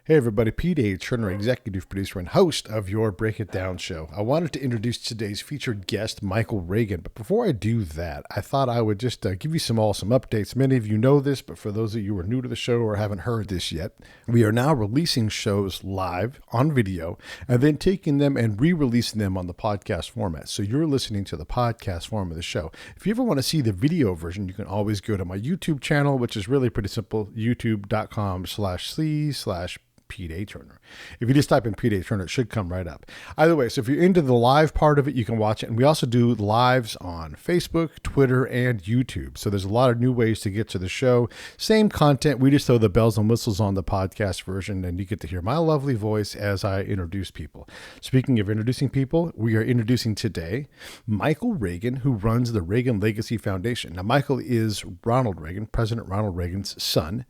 Hey everybody, Pete A. Turner, executive producer and host of your Break It Down show. I wanted to introduce today's featured guest, Michael Reagan, but before I do that, I thought I would just give you some updates. Many of you know this, but for those of you who are new to the show or haven't heard this yet, we are now releasing shows live on video and then taking them and re-releasing them on the podcast format. So you're listening to the podcast form of the show. If you ever want to see the video version, you can always go to my YouTube channel, which is really pretty simple, youtube.com/c/Pete A. Turner. If you just type in Pete A. Turner, it should come right up. Either way, so if you're into the live part of it, you can watch it. And we also do lives on Facebook, Twitter, and YouTube. So there's a lot of new ways to get to the show. Same content. We just throw the bells and whistles on the podcast version, and you get to hear my lovely voice as I introduce people. Speaking of introducing people, we are introducing today Michael Reagan, who runs the Reagan Legacy Foundation. Now, Michael is Ronald Reagan, President Ronald Reagan's son,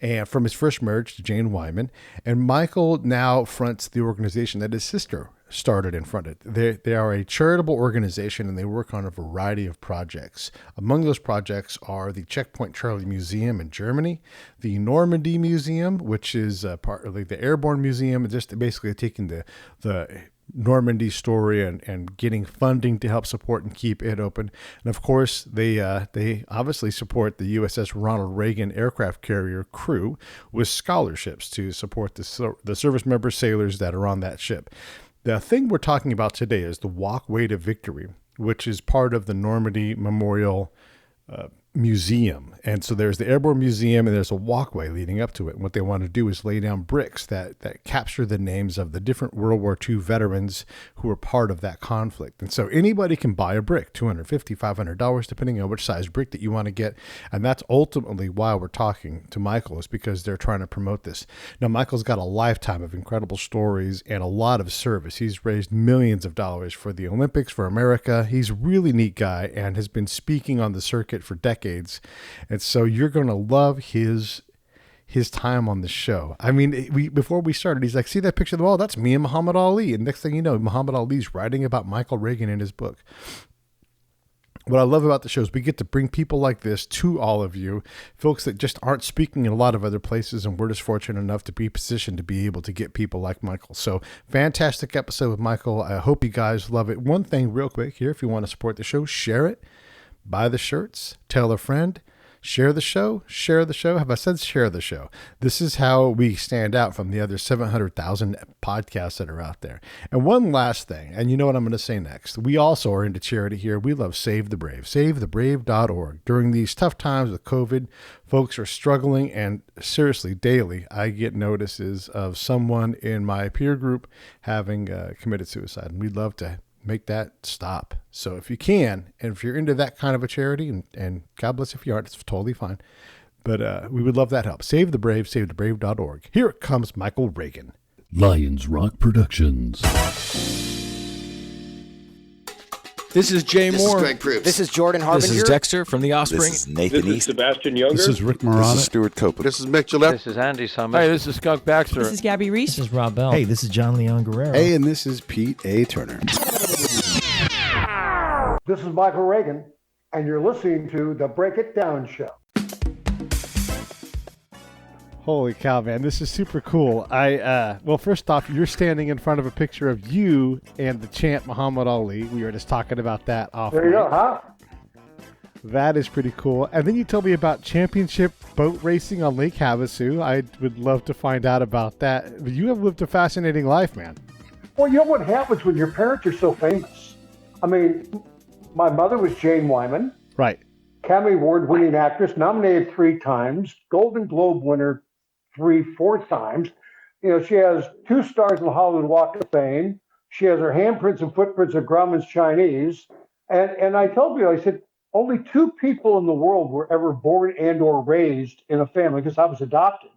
and from his first marriage to Jane Wyman. And Michael now fronts the organization that his sister started and fronted. They are a charitable organization, and they work on a variety of projects. Among those projects are the Checkpoint Charlie Museum in Germany, the Normandy Museum, which is part of the Airborne Museum, just basically taking the Normandy story and getting funding to help support and keep it open. And of course, they obviously support the USS Ronald Reagan aircraft carrier crew with scholarships to support the service member sailors that are on that ship. The thing we're talking about today is the Walkway to Victory, which is part of the Normandy Memorial Museum. And so there's the Airborne Museum, and there's a walkway leading up to it. And what they want to do is lay down bricks that capture the names of the different World War II veterans who were part of that conflict. And so anybody can buy a brick, $250, $500, depending on which size brick that you want to get. And that's ultimately why we're talking to Michael, is because they're trying to promote this. Now, Michael's got a lifetime of incredible stories and a lot of service. He's raised millions of dollars for the Olympics, for America. He's a really neat guy and has been speaking on the circuit for decades. And so you're going to love his time on the show. I mean, before we started, he's like, see that picture of the wall? That's me and Muhammad Ali. And next thing you know, Muhammad Ali's writing about Michael Reagan in his book. What I love about the show is we get to bring people like this to all of you, folks that just aren't speaking in a lot of other places, and we're just fortunate enough to be positioned to be able to get people like Michael. So fantastic episode with Michael. I hope you guys love it. One thing real quick here, if you want to support the show, share it. Buy the shirts, tell a friend, share the show. Have I said share the show? This is how we stand out from the other 700,000 podcasts that are out there. And one last thing, and you know what I'm going to say next. We also are into charity here. We love Save the Brave, savethebrave.org. During these tough times with COVID, folks are struggling, and seriously, daily, I get notices of someone in my peer group having committed suicide. And we'd love to make that stop. So if you can, and if you're into that kind of a charity, and God bless if you aren't, it's totally fine. But we would love that help. Save the Brave, savethebrave.org. Here it comes, Michael Reagan. Lions Rock Productions. This is Jay Moore. This is Greg Proops. This is Jordan Harbinger. This is Dexter from The Offspring. This is Nathan This East. is Sebastian Younger. This is Rick Morana. This is Stuart Copeland. This is Mick Gillette. This is Andy Summers. Hey, this is Skunk Baxter. This is Gabby Reese. This is Rob Bell. Hey, this is John Leon Guerrero. Hey, and this is Pete A. Turner. This is Michael Reagan, and you're listening to the Break It Down Show. Holy cow, man. This is super cool. Well, first off, you're standing in front of a picture of you and the champ Muhammad Ali. We were just talking about that off. There you go, huh? That is pretty cool. And then you told me about championship boat racing on Lake Havasu. I would love to find out about that. You have lived a fascinating life, man. Well, you know what happens when your parents are so famous? I mean, my mother was Jane Wyman. Right. Academy Award-winning actress, nominated 3 times, Golden Globe winner 4 times. You know, she has 2 stars in the Hollywood Walk of Fame. She has her handprints and footprints of Grauman's Chinese. And I told you, I said, only 2 people in the world were ever born and or raised in a family, because I was adopted,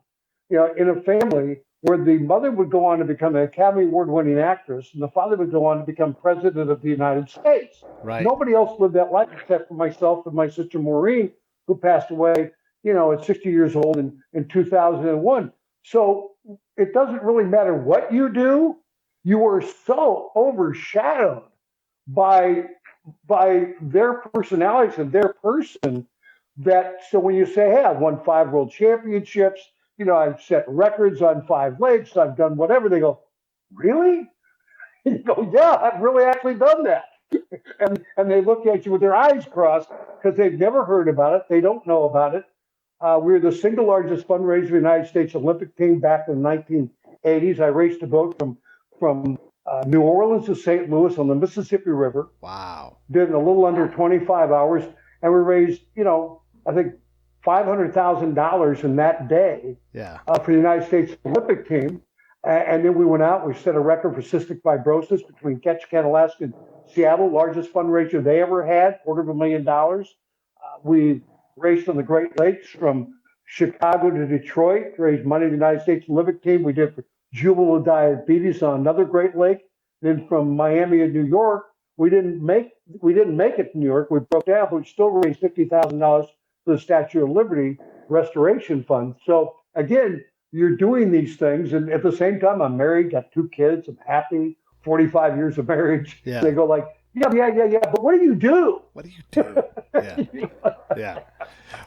you know, in a family where the mother would go on to become an Academy Award-winning actress, and the father would go on to become president of the United States. Right. Nobody else lived that life except for myself and my sister Maureen, who passed away, you know, at 60 years old in 2001. So it doesn't really matter what you do. You are so overshadowed by their personalities and their person that, so when you say, hey, I've won 5 world championships, I've set records on 5 lakes. I've done whatever. They go, really? You go, yeah, I've really actually done that. And they look at you with their eyes crossed because they've never heard about it. They don't know about it. We were the single largest fundraiser of the United States Olympic team back in the 1980s. I raced a boat from New Orleans to St. Louis on the Mississippi River. Wow. Did it in a little under 25 hours. And we raised, I think $500,000 in that day for the United States Olympic team. And then we went out, we set a record for cystic fibrosis between Ketchikan, Alaska and Seattle, largest fundraiser they ever had, $250,000. We raced on the Great Lakes from Chicago to Detroit, raised money for the United States Olympic team. We did for juvenile diabetes on another Great Lake. Then from Miami to New York, we didn't make it to New York. We broke down, but we still raised $50,000 for the Statue of Liberty Restoration Fund. So again, you're doing these things, and at the same time, I'm married, got 2 kids, I'm happy, 45 years of marriage. Yeah. They go like, yeah, but what do you do? What do you do? Yeah. Yeah.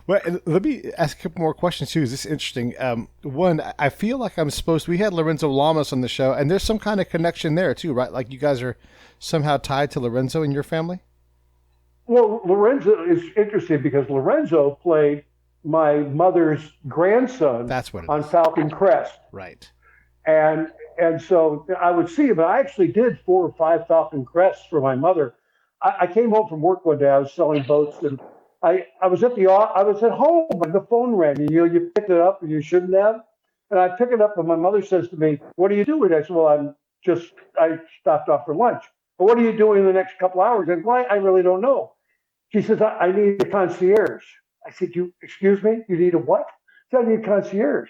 Well, and let me ask a couple more questions too. Is this interesting? One, I feel like we had Lorenzo Lamas on the show, and there's some kind of connection there too, right? Like you guys are somehow tied to Lorenzo in your family? Well, Lorenzo is interesting because Lorenzo played my mother's grandson That's what it on is. Falcon Crest. Right. And so I would see him, but I actually did 4 or 5 Falcon Crests for my mother. I came home from work one day, I was selling boats, and I was at home, and the phone rang, and you picked it up and you shouldn't have. And I pick it up, and my mother says to me, "What are you doing?" I said, "Well, I stopped off for lunch." "But what are you doing in the next couple hours?" And why? I really don't know. She says, I need a concierge. I said, excuse me, you need a what? She said, I need a concierge.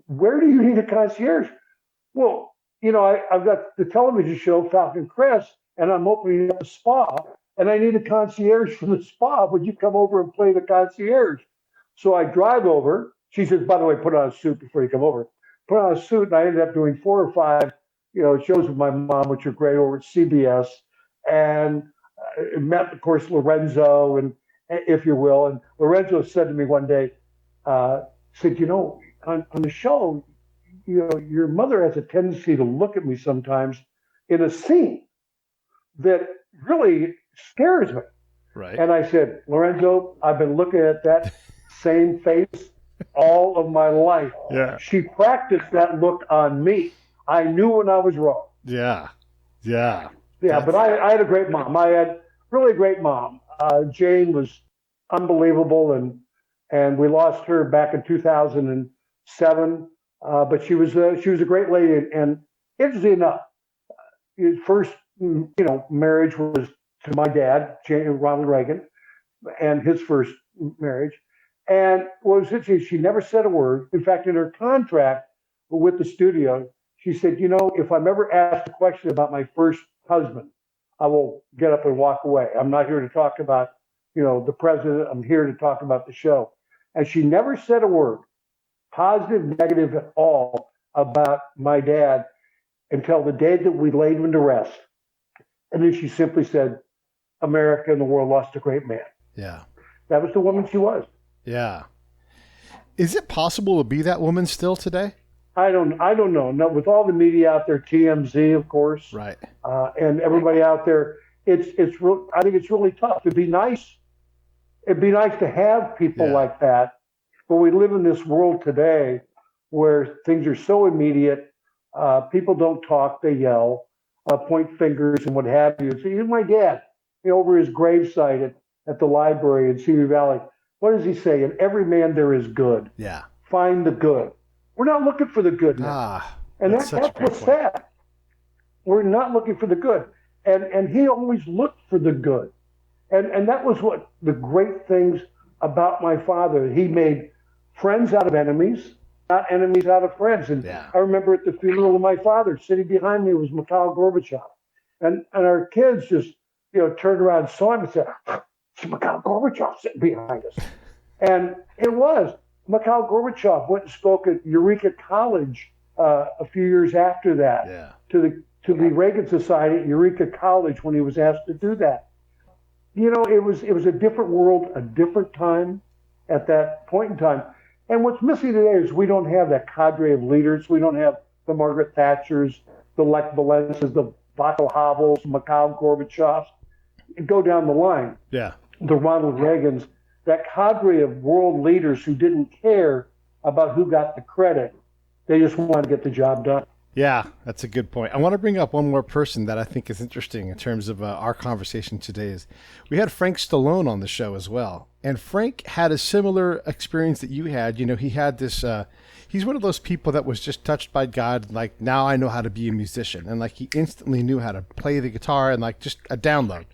Where do you need a concierge? Well, I've got the television show Falcon Crest, and I'm opening up a spa, and I need a concierge for the spa. Would you come over and play the concierge? So I drive over. She says, by the way, put on a suit before you come over. Put on a suit, and I ended up doing 4 or 5, shows with my mom, which are great, over at CBS, and met, of course, Lorenzo, and if you will. And Lorenzo said to me one day, on the show, your mother has a tendency to look at me sometimes in a scene that really scares me. Right. And I said, Lorenzo, I've been looking at that same face all of my life. Yeah. She practiced that look on me. I knew when I was wrong. Yeah. Yeah. Yeah, but I had a great mom. I had really great mom. Jane was unbelievable, and we lost her back in 2007. But she was a great lady. And interesting enough, his first marriage was to my dad, Ronald Reagan, and his first marriage. And what was interesting, she never said a word. In fact, in her contract with the studio, she said, if I'm ever asked a question about my first husband, I will get up and walk away. I'm not here to talk about, the president. I'm here to talk about the show. And she never said a word, positive, negative at all, about my dad until the day that we laid him to rest. And then she simply said, America and the world lost a great man. Yeah. That was the woman she was. Yeah. Is it possible to be that woman still today? I don't know. No, with all the media out there, TMZ, of course, Right. And everybody out there, I think it's really tough. It'd be nice to have people like that, but we live in this world today where things are so immediate. People don't talk; they yell, point fingers, and what have you. So even my dad, over his gravesite at the library in Simi Valley, what does he say? In every man there is good. Yeah. Find the good. We're not looking for the good now. And that's what's sad. We're not looking for the good. And he always looked for the good. And that was what the great things about my father. He made friends out of enemies, not enemies out of friends. And I remember at the funeral of my father, sitting behind me was Mikhail Gorbachev. And our kids just, turned around and saw him and said, it's Mikhail Gorbachev sitting behind us. And it was. Mikhail Gorbachev went and spoke at Eureka College a few years after that to the Reagan Society at Eureka College when he was asked to do that. It was a different world, a different time at that point in time. And what's missing today is we don't have that cadre of leaders. We don't have the Margaret Thatchers, the Lech Walenses, the Václav Havels, Mikhail Gorbachevs. Go down the line. Yeah. The Ronald Reagans, that cadre of world leaders who didn't care about who got the credit. They just wanted to get the job done. Yeah, that's a good point. I want to bring up one more person that I think is interesting in terms of our conversation today. Is we had Frank Stallone on the show as well. And Frank had a similar experience that you had. You know, he had this, he's one of those people that was just touched by God. Like, now I know how to be a musician. And like, he instantly knew how to play the guitar and like just a download.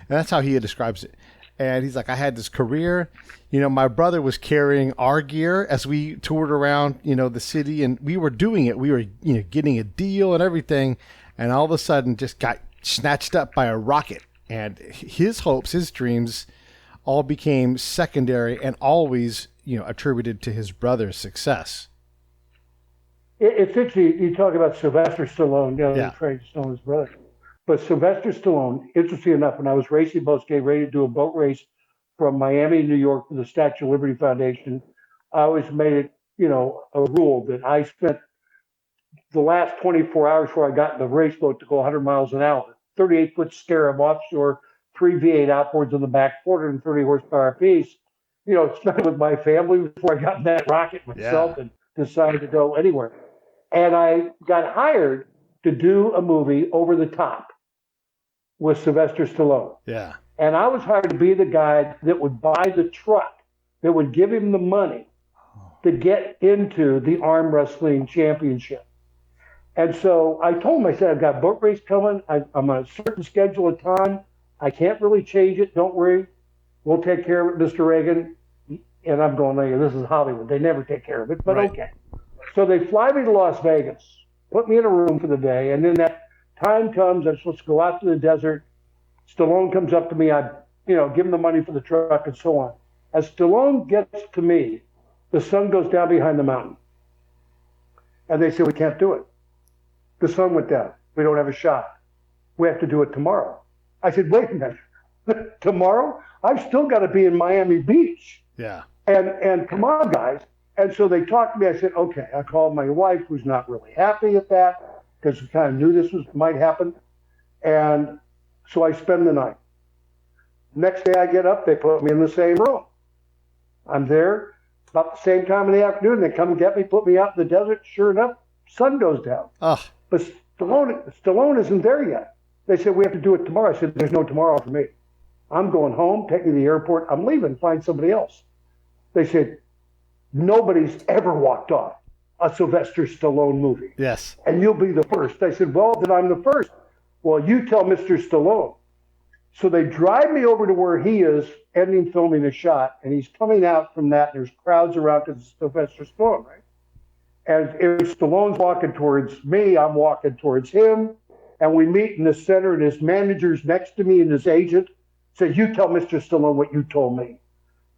And that's how he describes it. And he's like, I had this career. You know, my brother was carrying our gear as we toured around, you know, the city, and we were doing it. We were, you know, getting a deal and everything. And all of a sudden just got snatched up by a rocket. And his hopes, his dreams all became secondary and always, you know, attributed to his brother's success. It's interesting. You talk about Sylvester Stallone, you know, Yeah. Frank Stallone's brother. But Sylvester Stallone, interesting enough, when I was racing boats, getting ready to do a boat race from Miami, New York for the Statue of Liberty Foundation, I always made it, you know, a rule that I spent the last 24 hours before I got in the race boat to go 100 miles an hour, 38-foot Scarab offshore, 3 V8 outboards on the back, 430 horsepower apiece, you know, spent it with my family before I got in that rocket myself and decided to go anywhere. And I got hired to do a movie, Over the Top, with Sylvester Stallone. Yeah. And I was hired to be the guy that would buy the truck, that would give him the money to get into the arm wrestling championship. And so I told him, I said, I've got a boat race coming. I'm on a certain schedule of time. I can't really change it. Don't worry. We'll take care of it, Mr. Reagan. And I'm going, hey, this is Hollywood. They never take care of it, but Right. okay. So they fly me to Las Vegas, put me in a room for the day, and then that time comes, I'm supposed to go out to the desert. Stallone comes up to me, I, you know, give him the money for the truck and so on. As Stallone gets to me, the sun goes down behind the mountain. And they say, we can't do it. The sun went down. We don't have a shot. We have to do it tomorrow. I said, wait a minute. Tomorrow? I've still got to be in Miami Beach. Yeah. And come on, guys. And so they talked to me. I said, okay. I called my wife, who's not really happy at that, because we kind of knew this might happen. And so I spend the night. Next day I get up, they put me in the same room. I'm there about the same time in the afternoon. They come and get me, put me out in the desert. Sure enough, sun goes down. Oh, But Stallone isn't there yet. They said, we have to do it tomorrow. I said, there's no tomorrow for me. I'm going home, take me to the airport. I'm leaving, find somebody else. They said, nobody's ever walked off a Sylvester Stallone movie. yes. And you'll be the first. I said, well, then I'm the first. Well, you tell Mr. Stallone. So they drive me over to where he is, ending filming a shot, and he's coming out from that. There's crowds around because it's Sylvester Stallone, right? And if Stallone's walking towards me, I'm walking towards him, and we meet in the center, and his manager's next to me, and his agent says, you tell Mr. Stallone what you told me.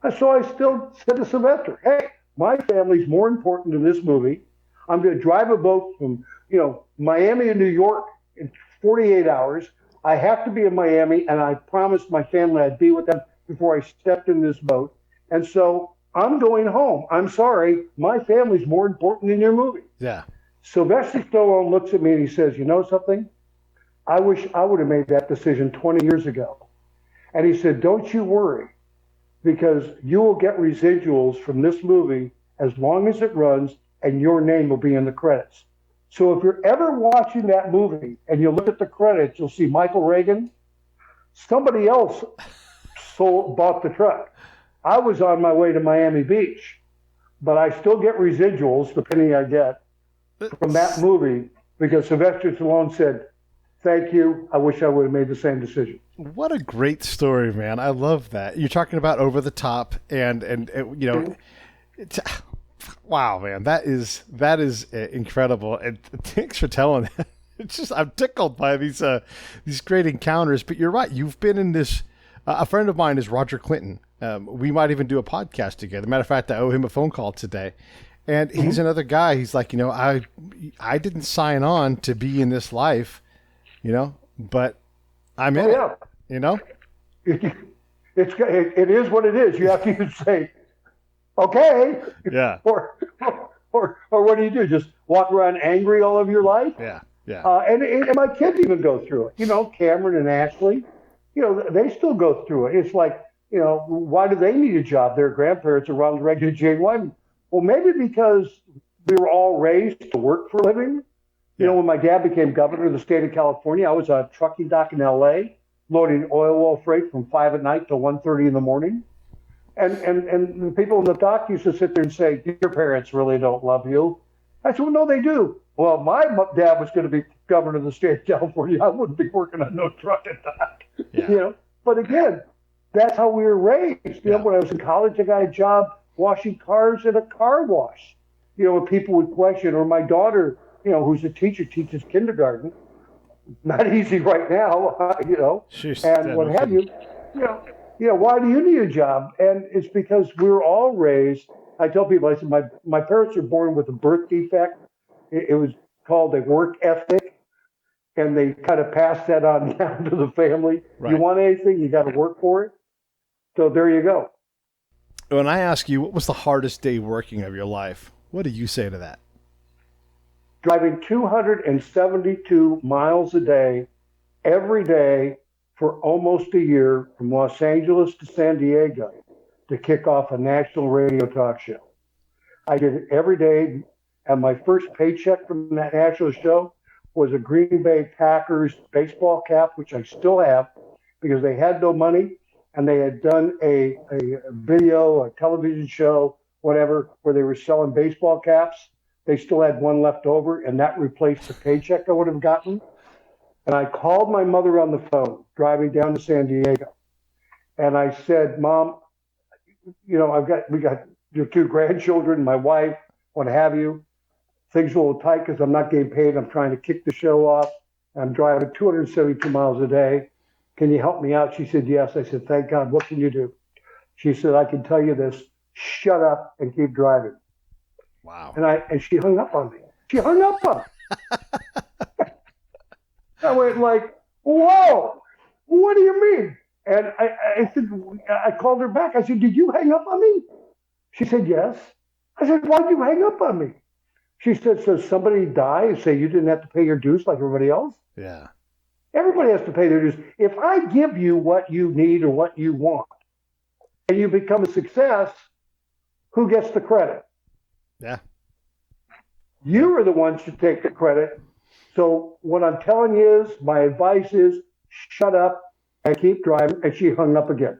And so I still said to Sylvester, hey, my family's more important than this movie. I'm going to drive a boat from, you know, Miami to New York in 48 hours. I have to be in Miami, and I promised my family I'd be with them before I stepped in this boat. And so I'm going home. I'm sorry. My family's more important than your movie. Yeah. Sylvester Stallone looks at me and he says, you know something? I wish I would have made that decision 20 years ago. And he said, don't you worry, because you will get residuals from this movie as long as it runs, and your name will be in the credits. So if you're ever watching that movie and you look at the credits, you'll see Michael Reagan. Somebody else bought the truck. I was on my way to Miami Beach, but I still get residuals, the penny I get, from that movie, because Sylvester Stallone said, thank you. I wish I would have made the same decision. What a great story, man. I love that. You're talking about Over the Top and you know, it's, wow, man, that is incredible. And thanks for telling that. It's just, I'm tickled by these great encounters, but you're right. You've been in this, a friend of mine is Roger Clinton. We might even do a podcast together. Matter of fact, I owe him a phone call today. And he's another guy. He's like, you know, I didn't sign on to be in this life, you know, but I'm in it, you know? It is what it is. You have to even say, okay. Yeah. Or what do? Just walk around angry all of your life? Yeah. Yeah. And my kids even go through it. Cameron and Ashley, they still go through it. It's like, why do they need a job? Their grandparents are Ronald Reagan and Jane Wyman. Well, maybe because we were all raised to work for a living. When my dad became governor of the state of California, I was on a trucking dock in L.A. loading oil well freight from 5 at night till 1:30 in the morning. And the people in the dock used to sit there and say, your parents really don't love you. I said, well, no, they do. Well, my dad was going to be governor of the state of California. I wouldn't be working on no trucking dock. Yeah. But again, that's how we were raised. When I was in college, I got a job washing cars at a car wash. When people would question, or my daughter, who's a teacher, teaches kindergarten. Not easy right now, and what have you. Why do you need a job? And it's because we were all raised. I tell people, I said, my parents were born with a birth defect. It was called a work ethic, and they kind of passed that on down to the family. Right. You want anything, you got to work for it. So there you go. When I ask you, what was the hardest day working of your life? What do you say to that? Driving 272 miles a day, every day for almost a year from Los Angeles to San Diego to kick off a national radio talk show. I did it every day, and my first paycheck from that national show was a Green Bay Packers baseball cap, which I still have because they had no money, and they had done a video, a television show, whatever, where they were selling baseball caps. They still had one left over, and that replaced the paycheck I would have gotten. And I called my mother on the phone, driving down to San Diego. And I said, Mom, we got your 2 grandchildren, my wife, what have you. Things are a little tight because I'm not getting paid. I'm trying to kick the show off. I'm driving 272 miles a day. Can you help me out? She said, yes. I said, thank God. What can you do? She said, I can tell you this. Shut up and keep driving. Wow. And she hung up on me. She hung up on me. I went like, whoa, what do you mean? And I said, I called her back. I said, did you hang up on me? She said, yes. I said, why'd you hang up on me? She said, so somebody die and say you didn't have to pay your dues like everybody else? Yeah. Everybody has to pay their dues. If I give you what you need or what you want and you become a success, who gets the credit? Yeah. You are the ones to take the credit. So what I'm telling you is, my advice is, shut up and keep driving. And she hung up again.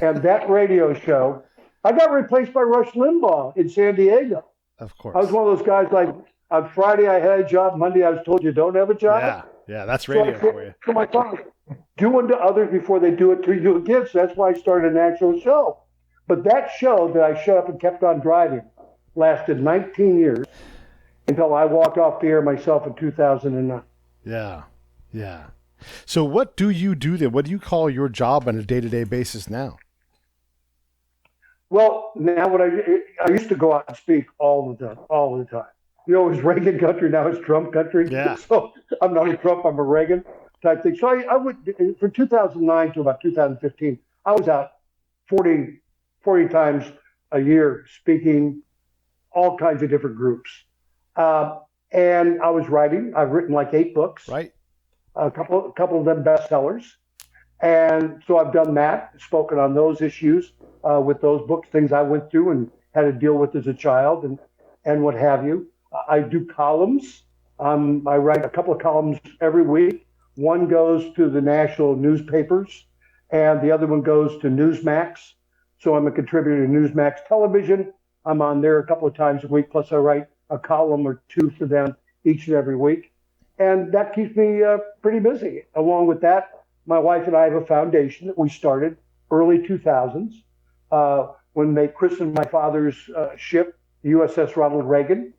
And that radio show, I got replaced by Rush Limbaugh in San Diego. Of course. I was one of those guys like, on Friday I had a job, Monday I was told you don't have a job. Yeah, that's radio for you. So my father, do unto others before they do it to you again. So that's why I started an actual show. But that show that I shut up and kept on driving lasted 19 years until I walked off the air myself in 2009. Yeah. So what do you do then? What do you call your job on a day-to-day basis now? Well, now I used to go out and speak all the time. It was Reagan country, now it's Trump country. Yeah. So I'm not a Trump, I'm a Reagan type thing. So I would, from 2009 to about 2015, I was out 40 times a year speaking all kinds of different groups. And I was writing. I've written like 8 books. Right. A couple of them bestsellers. And so I've done that, spoken on those issues with those books, things I went through and had to deal with as a child and what have you. I do columns. I write a couple of columns every week. One goes to the national newspapers and the other one goes to Newsmax. So I'm a contributor to Newsmax Television. I'm on there a couple of times a week, plus I write a column or 2 for them each and every week. And that keeps me pretty busy. Along with that, my wife and I have a foundation that we started early 2000s when they christened my father's ship, the USS Ronald Reagan,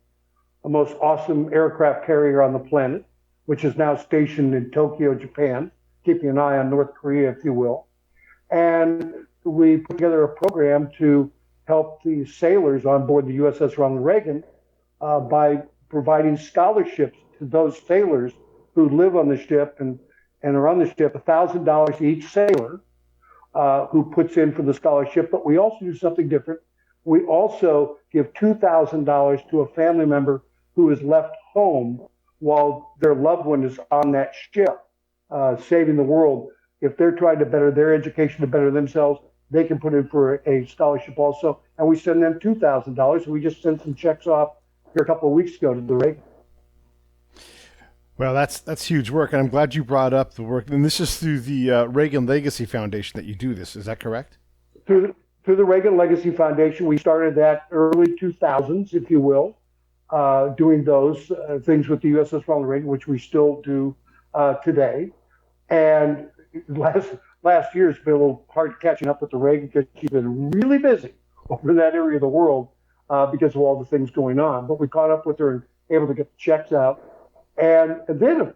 the most awesome aircraft carrier on the planet, which is now stationed in Tokyo, Japan, keeping an eye on North Korea, if you will. And we put together a program to help the sailors on board the USS Ronald Reagan by providing scholarships to those sailors who live on the ship and are on the ship, $1,000 each sailor who puts in for the scholarship. But we also do something different. We also give $2,000 to a family member who is left home while their loved one is on that ship, saving the world. If they're trying to better their education, to better themselves, they can put in for a scholarship also. And we send them $2,000. We just sent some checks off here a couple of weeks ago to the Reagan. Well, that's huge work, and I'm glad you brought up the work. And this is through the Reagan Legacy Foundation that you do this. Is that correct? Through the Reagan Legacy Foundation, we started that early 2000s, if you will, doing those things with the USS Ronald Reagan, which we still do today. And last year it's been a little hard catching up with the Reagan because she's been really busy over in that area of the world because of all the things going on. But we caught up with her and able to get the checks out. And then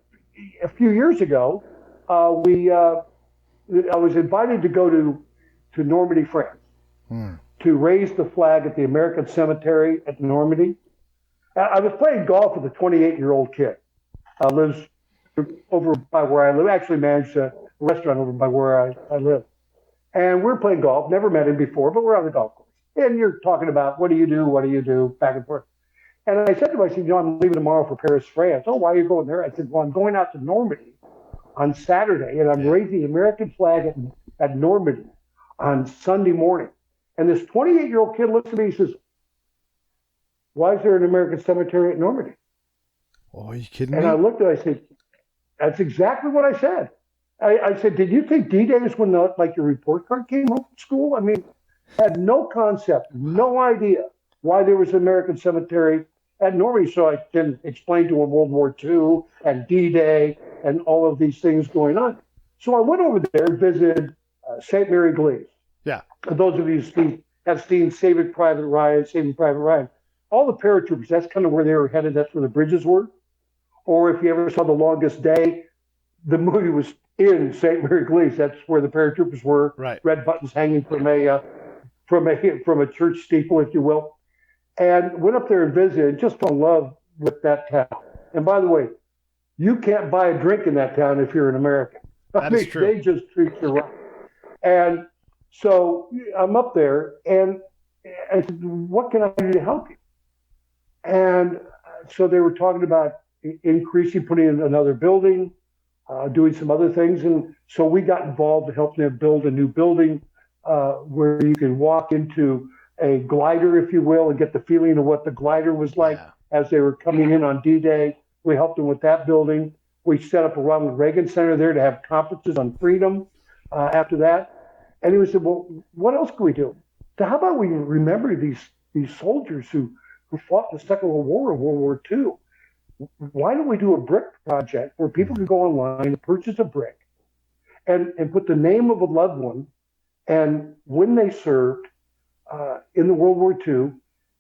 a few years ago, I was invited to go to Normandy, France, to raise the flag at the American Cemetery at Normandy. I was playing golf with a 28-year-old kid. Lives over by where I live. Actually managed a restaurant over by where I live. And we're playing golf. Never met him before, but we're on the golf course. And you're talking about, what do you do, back and forth. And I said to him, I said, I'm leaving tomorrow for Paris, France. Oh, why are you going there? I said, well, I'm going out to Normandy on Saturday, and I'm raising the American flag at Normandy on Sunday morning. And this 28-year-old kid looks at me and says, why is there an American cemetery at Normandy? Oh, are you kidding me? And I looked at it, I said, that's exactly what I said. I said, did you think D-Day is when your report card came home from school? I mean, had no concept, no idea why there was an American cemetery at Normandy. So I can explain to him World War II and D-Day and all of these things going on. So I went over there and visited Saint Mere Eglise. Yeah. For those of you who have seen Saving Private Ryan, all the paratroopers, that's kind of where they were headed. That's where the bridges were. Or if you ever saw The Longest Day, the movie was in Saint Mere Eglise. That's where the paratroopers were. Right. Red buttons hanging from a church steeple, if you will. And went up there and visited and just fell in love with that town. And by the way, you can't buy a drink in that town if you're an American. That's true. They just treat you right. And so I'm up there and I said, what can I do to help you? And so they were talking about putting in another building, doing some other things. And so we got involved to help them build a new building where you can walk into a glider, if you will, and get the feeling of what the glider was like as they were coming in on D-Day. We helped them with that building. We set up a Ronald Reagan Center there to have conferences on freedom after that. And he said, well, what else can we do? So how about we remember these soldiers who fought in the Second World War and World War II? Why don't we do a brick project where people can go online and purchase a brick and put the name of a loved one and when they served in the World War II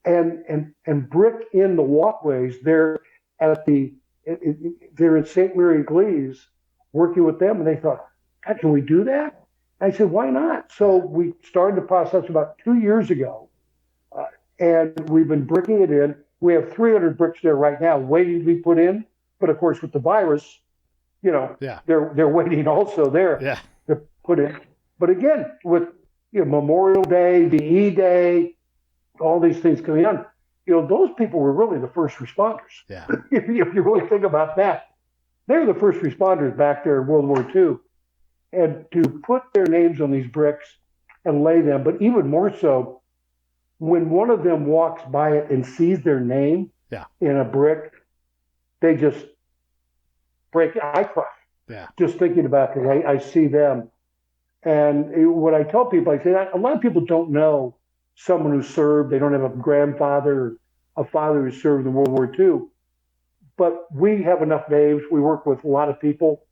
and brick in the walkways there they're at Saint Mere Eglise working with them. And they thought, God, can we do that? I said, why not? So we started the process about 2 years ago, and we've been bricking it in. We have 300 bricks there right now waiting to be put in. But of course, with the virus, they're waiting also there to put in. But again, with Memorial Day, VE Day, all these things coming on, those people were really the first responders. Yeah. If you really think about that, they're the first responders back there in World War II. And to put their names on these bricks and lay them, but even more so, when one of them walks by it and sees their name in a brick, they just break. I cry. Yeah. Just thinking about it. I see them. And what I tell people, I say, a lot of people don't know someone who served. They don't have a grandfather or a father who served in World War II. But we have enough names. We work with a lot of people.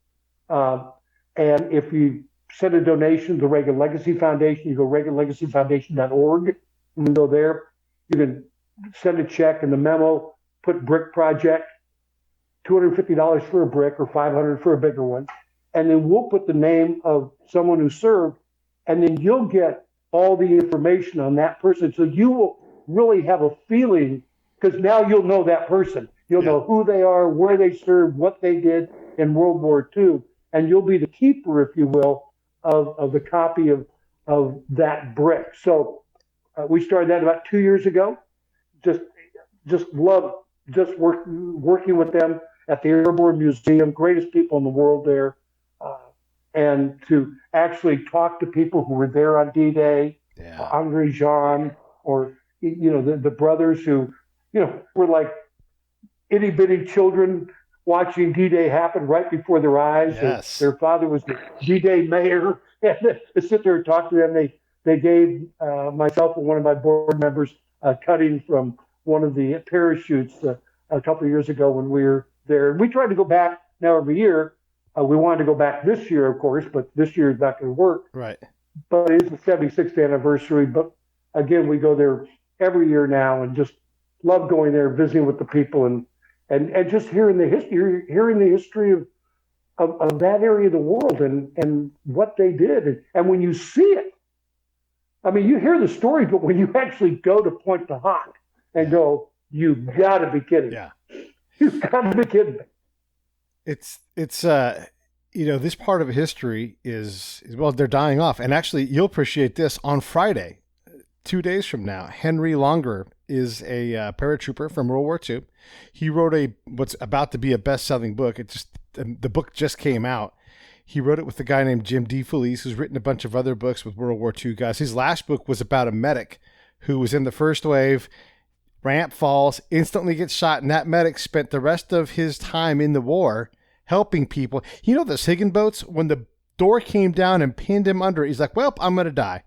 And if you send a donation to the Reagan Legacy Foundation, you go reaganlegacyfoundation.org. You can go there. You can send a check in the memo, put brick project, $250 for a brick or $500 for a bigger one. And then we'll put the name of someone who served, and then you'll get all the information on that person. So you will really have a feeling, because now you'll know that person. You'll know who they are, where they served, what they did in World War II. And you'll be the keeper, if you will, of the copy of that brick. So we started that about 2 years ago. Just love working with them at the Airborne Museum, greatest people in the world there, and to actually talk to people who were there on D-Day, Andre Jean, or the brothers who were like itty bitty children watching D-Day happen right before their eyes. Yes. Their father was the D-Day mayor, and to sit there and talk to them, they gave myself and one of my board members a cutting from one of the parachutes a couple of years ago when we were there. We tried to go back now every year. We wanted to go back this year, of course, but this year is not going to work. Right. But it is the 76th anniversary. But again, we go there every year now and just love going there, visiting with the people, and just hearing the history of that area of the world and what they did. And when you see it, I mean, you hear the story, but when you actually go to Point to Hawk and go, you got to be kidding me. Yeah. You got to be kidding me. It's this part of history is well, they're dying off. And actually, you'll appreciate this. On Friday, 2 days from now, Henry Langrehr is a paratrooper from World War II. He wrote what's about to be a best-selling book. The book just came out. He wrote it with a guy named Jim DeFelice, who's written a bunch of other books with World War II guys. His last book was about a medic who was in the first wave, ramp falls, instantly gets shot, and that medic spent the rest of his time in the war helping people. You know those Higgins boats? When the door came down and pinned him under, he's like, well, I'm going to die.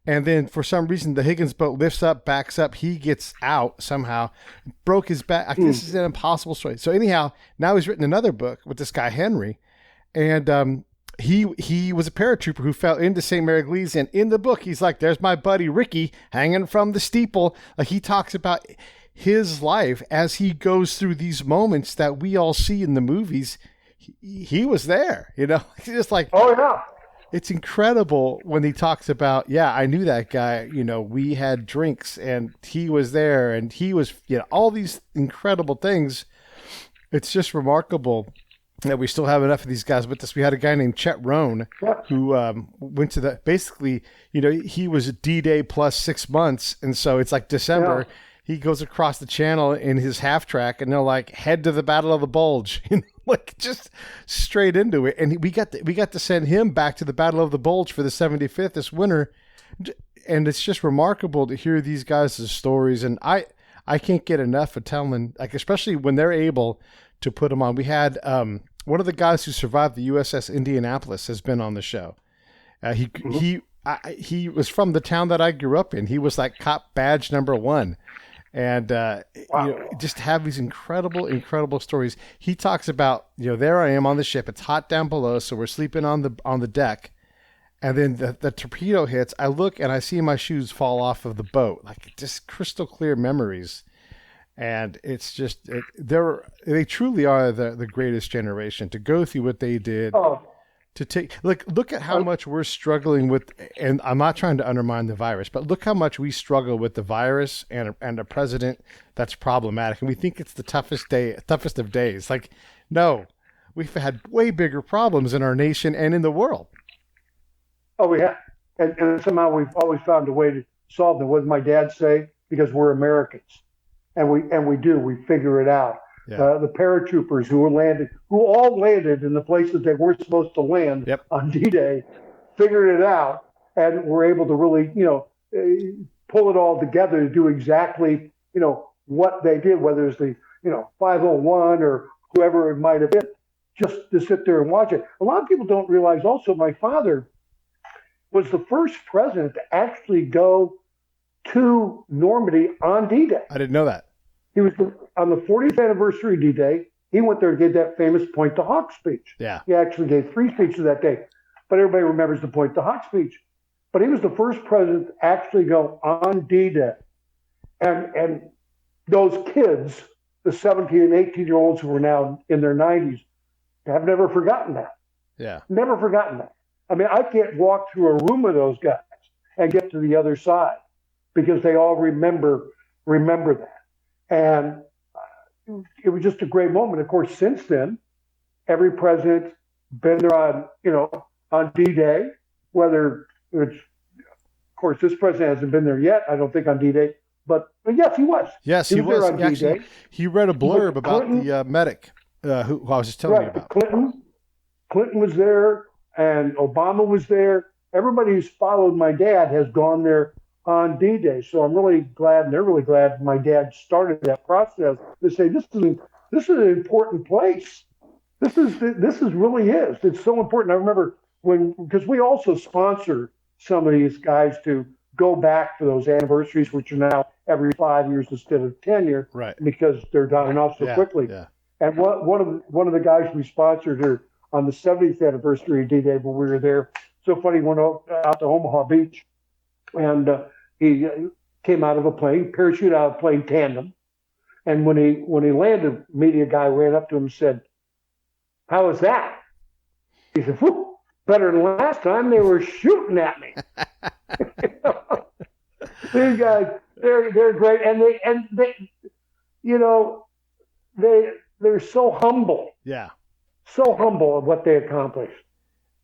And then for some reason, the Higgins boat lifts up, backs up. He gets out somehow, broke his back. This is an impossible story. So anyhow, now he's written another book with this guy, Henry. And he was a paratrooper who fell into Saint Mere Eglise. And in the book, he's like, there's my buddy Ricky hanging from the steeple. Like, he talks about his life as he goes through these moments that we all see in the movies. He was there, It's just like, oh yeah. It's incredible when he talks about, I knew that guy, we had drinks and he was there and he was, all these incredible things. It's just remarkable that we still have enough of these guys with us. We had a guy named Chet Rohn who went to basically, he was D-Day plus 6 months. And so it's like December. Yeah. He goes across the channel in his half track and they're like, head to the Battle of the Bulge, like just straight into it. And we got to send him back to the Battle of the Bulge for the 75th this winter. And it's just remarkable to hear these guys' stories. And I can't get enough of telling, like, especially when they're able to put them on. We had one of the guys who survived the USS Indianapolis has been on the show. He was from the town that I grew up in. He was like cop badge number 1. And just have these incredible stories. He talks about, there I am on the ship. It's hot down below, so we're sleeping on the deck. And then the torpedo hits. I look and I see my shoes fall off of the boat, like just crystal clear memories. And it's just they truly are the greatest generation to go through what they did. Oh. To take look at how much we're struggling with, and I'm not trying to undermine the virus, but look how much we struggle with the virus and a president that's problematic, and we think it's the toughest of days. Like, no, we've had way bigger problems in our nation and in the world. Oh, we have, and somehow we've always found a way to solve them. What did my dad say? Because we're Americans, and we figure it out. Yeah. The paratroopers who all landed in the places they weren't supposed to land on D-Day, figured it out and were able to really, pull it all together to do exactly, what they did, whether it's the, 501 or whoever it might have been, just to sit there and watch it. A lot of people don't realize also my father was the first president to actually go to Normandy on D-Day. I didn't know that. He was on the 40th anniversary of D-Day. He went there and gave that famous Point to Hawk speech. Yeah. He actually gave 3 speeches that day, but everybody remembers the Point to Hawk speech. But he was the first president to actually go on D-Day. And those kids, the 17 and 18-year-olds who are now in their 90s, have never forgotten that. Yeah. Never forgotten that. I mean, I can't walk through a room of those guys and get to the other side because they all remember that. And it was just a great moment. Of course, since then, every president's been there on D-Day, whether it's course, this president hasn't been there yet, I don't think, on D-Day. But yes, he was. Yes, he was. there on Actually, D-Day. he read a blurb But about Clinton- the medic who I was just telling you about. Clinton was there, and Obama was there. Everybody who's followed my dad has gone there on D-Day. So I'm really glad, and they're really glad my dad started that process to say this is an important place. This really is. It's so important. I remember because we also sponsor some of these guys to go back for those anniversaries, which are now every 5 years instead of 10 years, Right. because they're dying off so quickly. Yeah. And one of the guys we sponsored her on the 70th anniversary of D-Day when we were there. So funny, went out to Omaha Beach, and he came out of a plane, parachute out of a plane tandem. And when he landed, a media guy ran up to him and said, "How was that?" He said, "Whew, better than last time. They were shooting at me." These guys, they're great, and they they're so humble. Yeah. So humble of what they accomplished.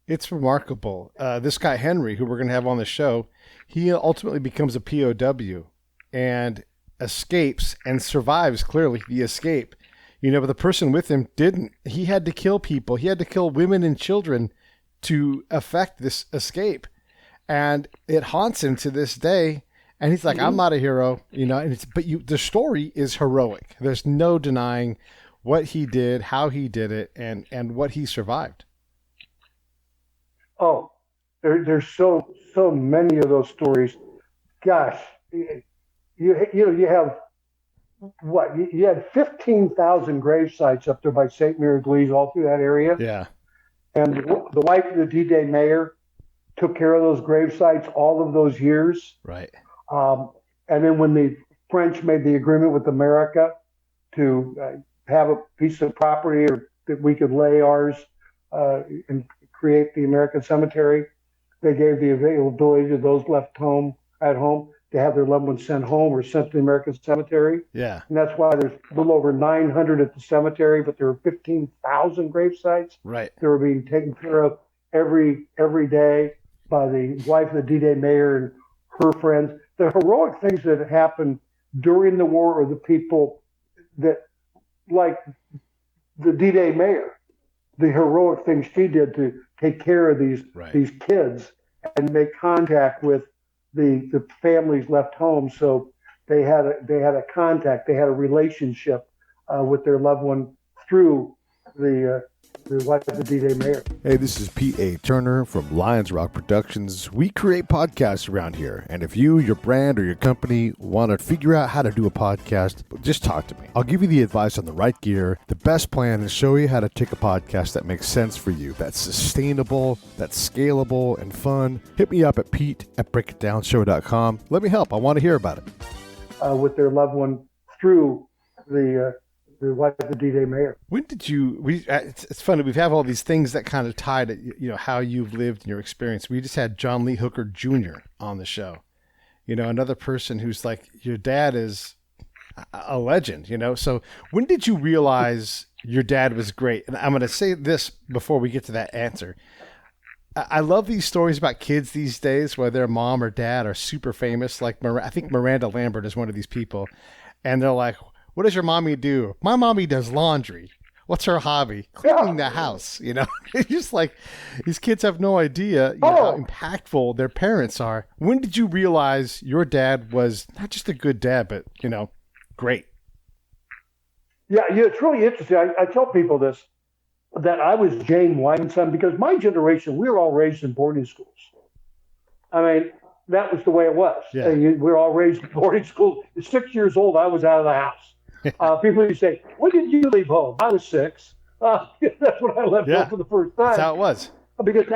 It's remarkable. This guy, Henry, who we're going to have on the show, he ultimately becomes a POW and escapes and survives, clearly, the escape. But the person with him didn't. He had to kill people. He had to kill women and children to effect this escape. And it haunts him to this day. And he's like, I'm not a hero, the story is heroic. There's no denying what he did, how he did it, and what he survived. Oh, there's so many of those stories. Gosh, you have what? You had 15,000 grave sites up there by Saint Mere Eglise, all through that area. Yeah. And the wife of the D-Day mayor took care of those grave sites all of those years. Right. And then when the French made the agreement with America to have a piece of property or that we could lay ours and create the American cemetery, they gave the availability to those left at home to have their loved ones sent home or sent to the American cemetery. Yeah. And that's why there's a little over 900 at the cemetery, but there were 15,000 grave sites. Right. They were being taken care of every day by the wife of the D-Day mayor and her friends. The heroic things that happened during the war are the people that, like the D-Day mayor, the heroic things she did to take care of these kids and make contact with the families left home. So they had a contact, they had a relationship with their loved one through the wife of the D-Day mayor. Hey, this is Pete A. Turner from Lions Rock Productions. We create podcasts around here, and if you, your brand, or your company want to figure out how to do a podcast, just talk to me. I'll give you the advice on the right gear, the best plan, and show you how to take a podcast that makes sense for you, that's sustainable, that's scalable, and fun. Hit me up at pete@breakitdownshow.com. Let me help. I want to hear about it. With their loved one through the wife of the D-Day mayor. When did you? It's funny. We have all these things that kind of tie to how you've lived and your experience. We just had John Lee Hooker Jr. on the show. Another person who's like, your dad is a legend. So when did you realize your dad was great? And I'm going to say this before we get to that answer. I love these stories about kids these days, where their mom or dad are super famous. Like I think Miranda Lambert is one of these people, and they're like, what does your mommy do? My mommy does laundry. What's her hobby? Cleaning the house. It's just like these kids have no idea how impactful their parents are. When did you realize your dad was not just a good dad, but, great? Yeah, it's really interesting. I tell people this, that I was Jane Wyden's son, because my generation, we were all raised in boarding schools. I mean, that was the way it was. Yeah. We were all raised in boarding schools. At 6 years old, I was out of the house. People used to say, when did you leave home? I was 6. That's when I left home for the first time. That's how it was. Because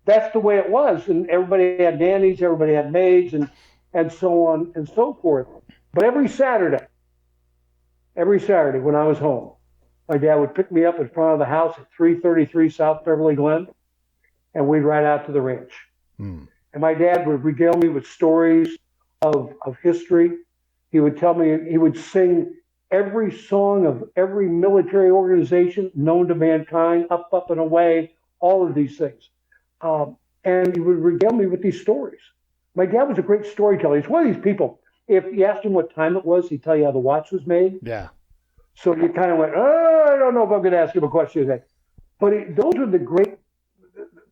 that's the way it was. And everybody had nannies, everybody had maids, and so on and so forth. But every Saturday when I was home, my dad would pick me up in front of the house at 333 South Beverly Glen, and we'd ride out to the ranch. And my dad would regale me with stories of history. He would tell me, he would sing every song of every military organization known to mankind, up and away, all of these things. And he would regale me with these stories My dad was a great storyteller. He's one of these people. If you asked him what time it was, he'd tell you how the watch was made. Yeah. So you kind of went, oh, I don't know if I'm going to ask him a question today. But those are the great.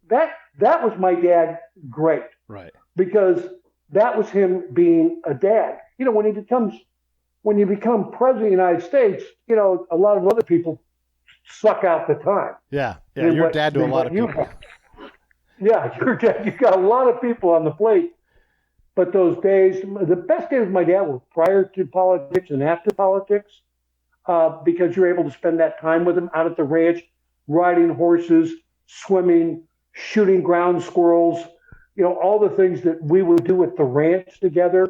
That was my dad great. Right. Because that was him being a dad. You know, when you become president of the United States, you know, a lot of other people suck out the time. Yeah. Yeah. You're dad to a lot of people. Yeah, you're dad. You got a lot of people on the plate. But those days, the best days of my dad were prior to politics and after politics, because you're able to spend that time with him out at the ranch, riding horses, swimming, shooting ground squirrels, you know, all the things that we would do at the ranch together,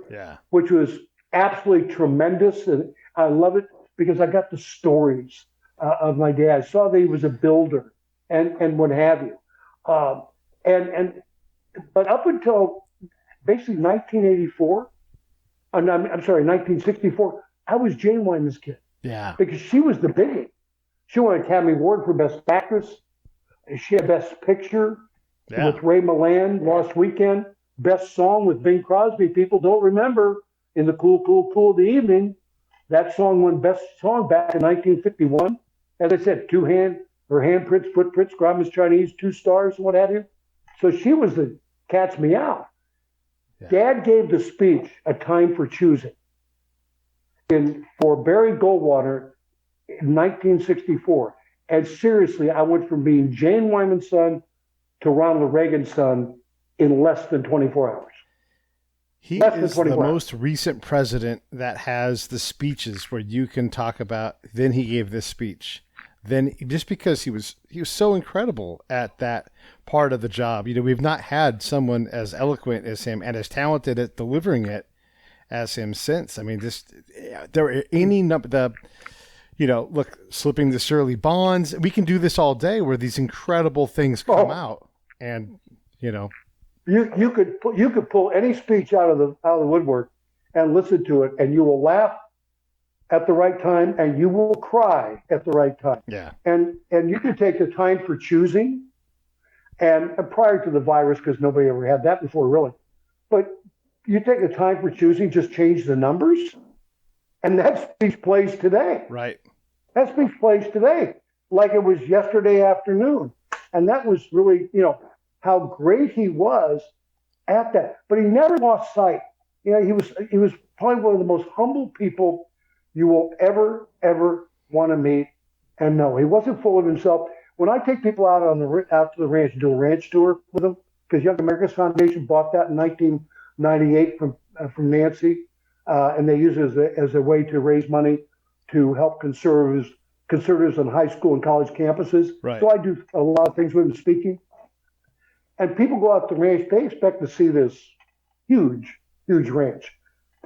which was absolutely tremendous. And I love it because I got the stories of my dad. I saw that he was a builder and what have you. But up until basically 1984, I'm sorry, 1964, I was Jane Wyman's kid. Yeah. Because she was the biggie. She won an Academy Award for Best Actress. She had Best Picture with Ray Milland, Lost Weekend. Best Song with Bing Crosby. People don't remember In the Cool, Cool, Cool of the Evening. That song won Best Song back in 1951. As I said, her handprints, footprints, Grandma's Chinese, 2 stars, what have you. So she was the cat's meow. Yeah. Dad gave the speech, A Time for Choosing, for Barry Goldwater in 1964. And seriously, I went from being Jane Wyman's son to Ronald Reagan's son in less than 24 hours. He is the most recent president that has the speeches where you can talk about, then he gave this speech. Then just because he was so incredible at that part of the job. You know, we've not had someone as eloquent as him and as talented at delivering it as him since. I mean, there are any number, look, slipping the Shirley Bonds. We can do this all day where these incredible things come out, and you could pull any speech out of the woodwork and listen to it, and you will laugh at the right time, and you will cry at the right time. Yeah. And you can take the time for choosing, and prior to the virus, because nobody ever had that before, really. But you take the time for choosing, just change the numbers, and that speech plays today. Right. That speech plays today, like it was yesterday afternoon. And that was really, how great he was at that. But he never lost sight. He was probably one of the most humble people you will ever want to meet and know. He wasn't full of himself. When I take people out to the ranch and do a ranch tour with them, because Young America's Foundation bought that in 1998 from Nancy, and they use it as a way to raise money to help conservatives on high school and college campuses. Right. So I do a lot of things with them speaking. And people go out to the ranch, they expect to see this huge ranch.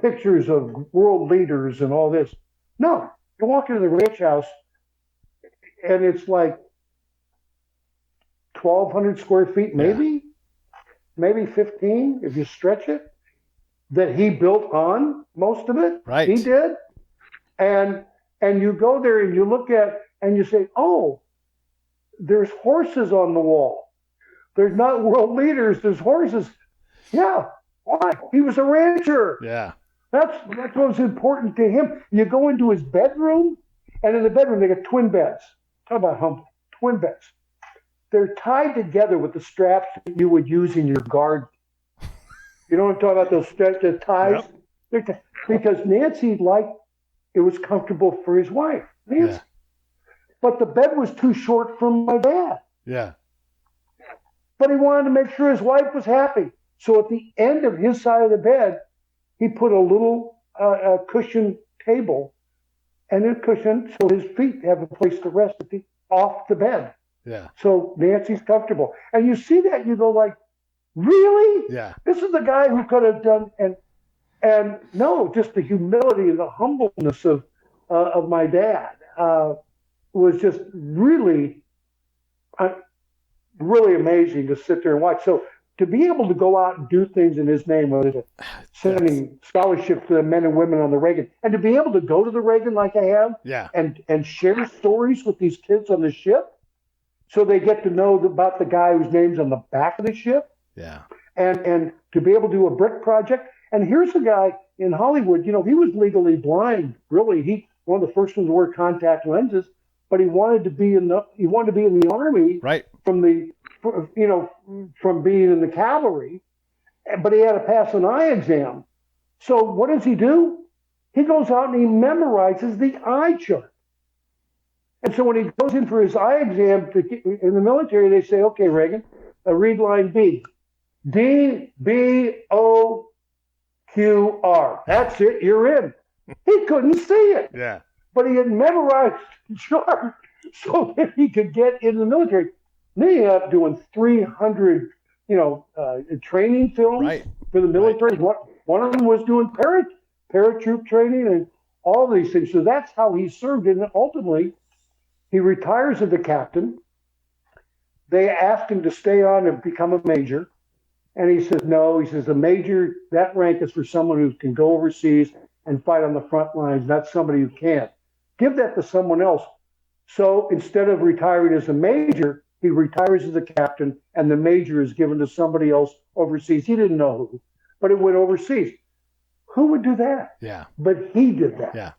Pictures of world leaders and all this. No, you walk into the ranch house and it's like 1,200 square feet, maybe 15 if you stretch it, that he built on most of it. Right. He did. And you go there and you look at and you say, oh, there's horses on the wall. There's not world leaders, there's horses. Yeah. Why? He was a rancher. Yeah. That's what was important to him. You go into his bedroom, and in the bedroom, they got twin beds. Talk about humble. Twin beds. They're tied together with the straps that you would use in your garden. You know what I'm talking about, those ties? Yep. Because Nancy liked it was comfortable for his wife, Nancy. Yeah. But the bed was too short for my dad. Yeah. But he wanted to make sure his wife was happy. So at the end of his side of the bed, he put a little cushion table and a cushion so his feet have a place to rest off the bed. Yeah. So Nancy's comfortable. And you see that, you go like, really? Yeah. This is the guy who could have done, and no, just the humility and the humbleness of my dad was just really, really amazing to sit there and watch. So to be able to go out and do things in his name, whether it's sending scholarships to the men and women on the Reagan, and to be able to go to the Reagan like I have, and share stories with these kids on the ship, so they get to know about the guy whose name's on the back of the ship, and to be able to do a brick project. And here's a guy in Hollywood, he was legally blind, really. He one of the first ones to wear contact lenses, but he wanted to be in the army, Right. from being in the cavalry, but he had to pass an eye exam. So what does he do? He goes out and he memorizes the eye chart. And so when he goes in for his eye exam in the military, they say, okay, Reagan, read line B. DBOQR. That's it, you're in. He couldn't see it. Yeah. But he had memorized the chart so that he could get into the military. Then he ended up doing 300, training films Right. for the military. Right. One of them was doing paratroop training and all these things. So that's how he served. And ultimately, he retires as a captain. They asked him to stay on and become a major. And he says, no. He says, a major, that rank is for someone who can go overseas and fight on the front lines, not somebody who can't. Give that to someone else. So instead of retiring as a major, he retires as a captain, and the major is given to somebody else overseas. He didn't know who, but it went overseas. Who would do that? Yeah. But he did that. Yeah.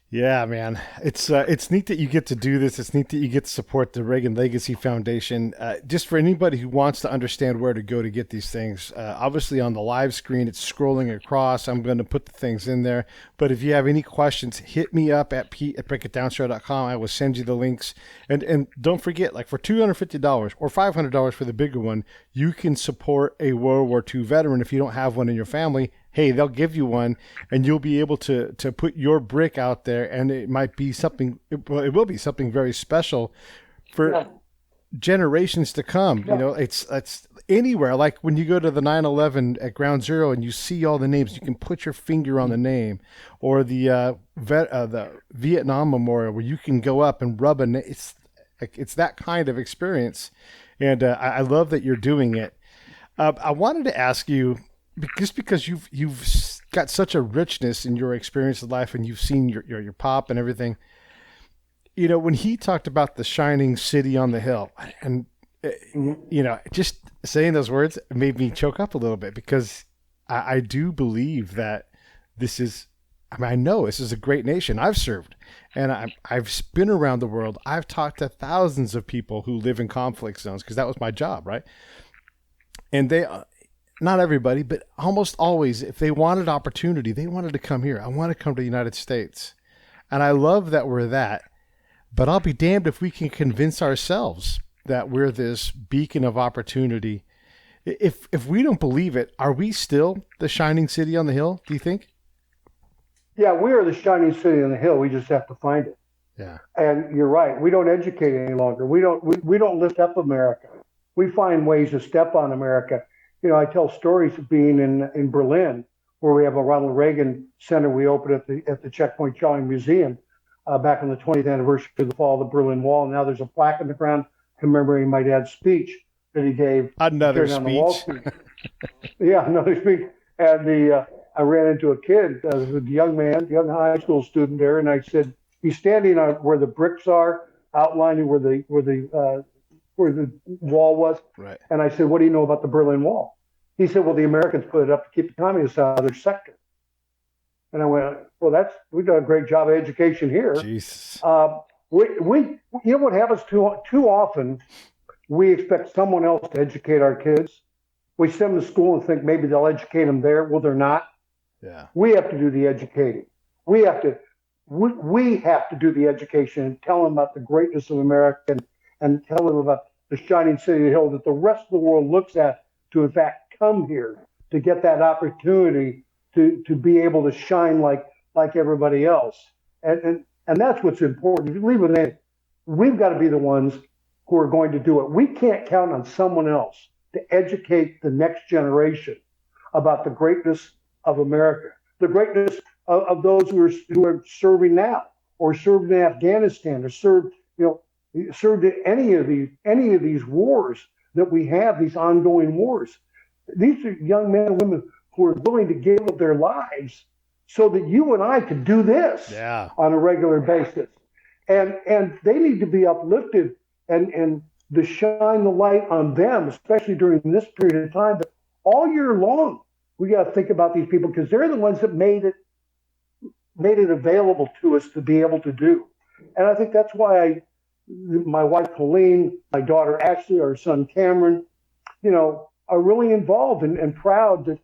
Yeah, man. It's neat that you get to do this. It's neat that you get to support the Reagan Legacy Foundation. Just for anybody who wants to understand where to go to get these things, obviously on the live screen, it's scrolling across. I'm going to put the things in there. But if you have any questions, hit me up at pete@breakitdownshow.com. I will send you the links. And don't forget, like for $250 or $500 for the bigger one, you can support a World War II veteran. If you don't have one in your family, hey, they'll give you one, and you'll be able to put your brick out there, and it might be something. It will be something very special for generations to come. Yeah. It's anywhere. Like when you go to the 9/11 at Ground Zero and you see all the names, you can put your finger on the name, or the Vietnam Memorial where you can go up and rub a name. It's that kind of experience, and I love that you're doing it. I wanted to ask you, just because you've got such a richness in your experience of life, and you've seen your pop and everything, when he talked about the shining city on the hill, and just saying those words made me choke up a little bit, because I do believe that this is, I know this is a great nation. I've served, and I've been around the world. I've talked to thousands of people who live in conflict zones, because that was my job, right? And they, not everybody, but almost always, if they wanted opportunity, they wanted to come here. I want to come to the United States. And I love that we're that. But I'll be damned if we can convince ourselves that we're this beacon of opportunity. If we don't believe it, are we still the shining city on the hill, do you think? Yeah, we are the shining city on the hill. We just have to find it. Yeah. And you're right. We don't educate any longer. We don't lift up America. We find ways to step on America. I tell stories of being in Berlin, where we have a Ronald Reagan Center we opened at the Checkpoint Charlie Museum back on the 20th anniversary of the fall of the Berlin Wall. Now there's a plaque in the ground commemorating my dad's speech that he gave. Another speech. Yeah, another speech. And I ran into a kid, a young high school student there, and I said, he's standing on where the bricks are, outlining where the wall was. Right. And I said, what do you know about the Berlin Wall? He said, well, the Americans put it up to keep the communists out of their sector. And I went, well, we've done a great job of education here. Jesus. We what happens too often, we expect someone else to educate our kids. We send them to school and think maybe they'll educate them there. Well, they're not. Yeah. We have to do the educating. We have to do the education and tell them about the greatness of America and tell them about the shining city of the hill that the rest of the world looks at to, in fact, come here to get that opportunity to be able to shine like everybody else. And that's what's important. If you leave it in, we've got to be the ones who are going to do it. We can't count on someone else to educate the next generation about the greatness of America, the greatness of those who are serving now, or served in Afghanistan, or served in any of these wars that we have, these ongoing wars. These are young men and women who are willing to give up their lives so that you and I could do this on a regular basis. And they need to be uplifted and to shine the light on them, especially during this period of time. But all year long, we got to think about these people because they're the ones that made it available to us to be able to do. And I think that's why my wife Colleen, my daughter Ashley, our son Cameron, are really involved and proud that,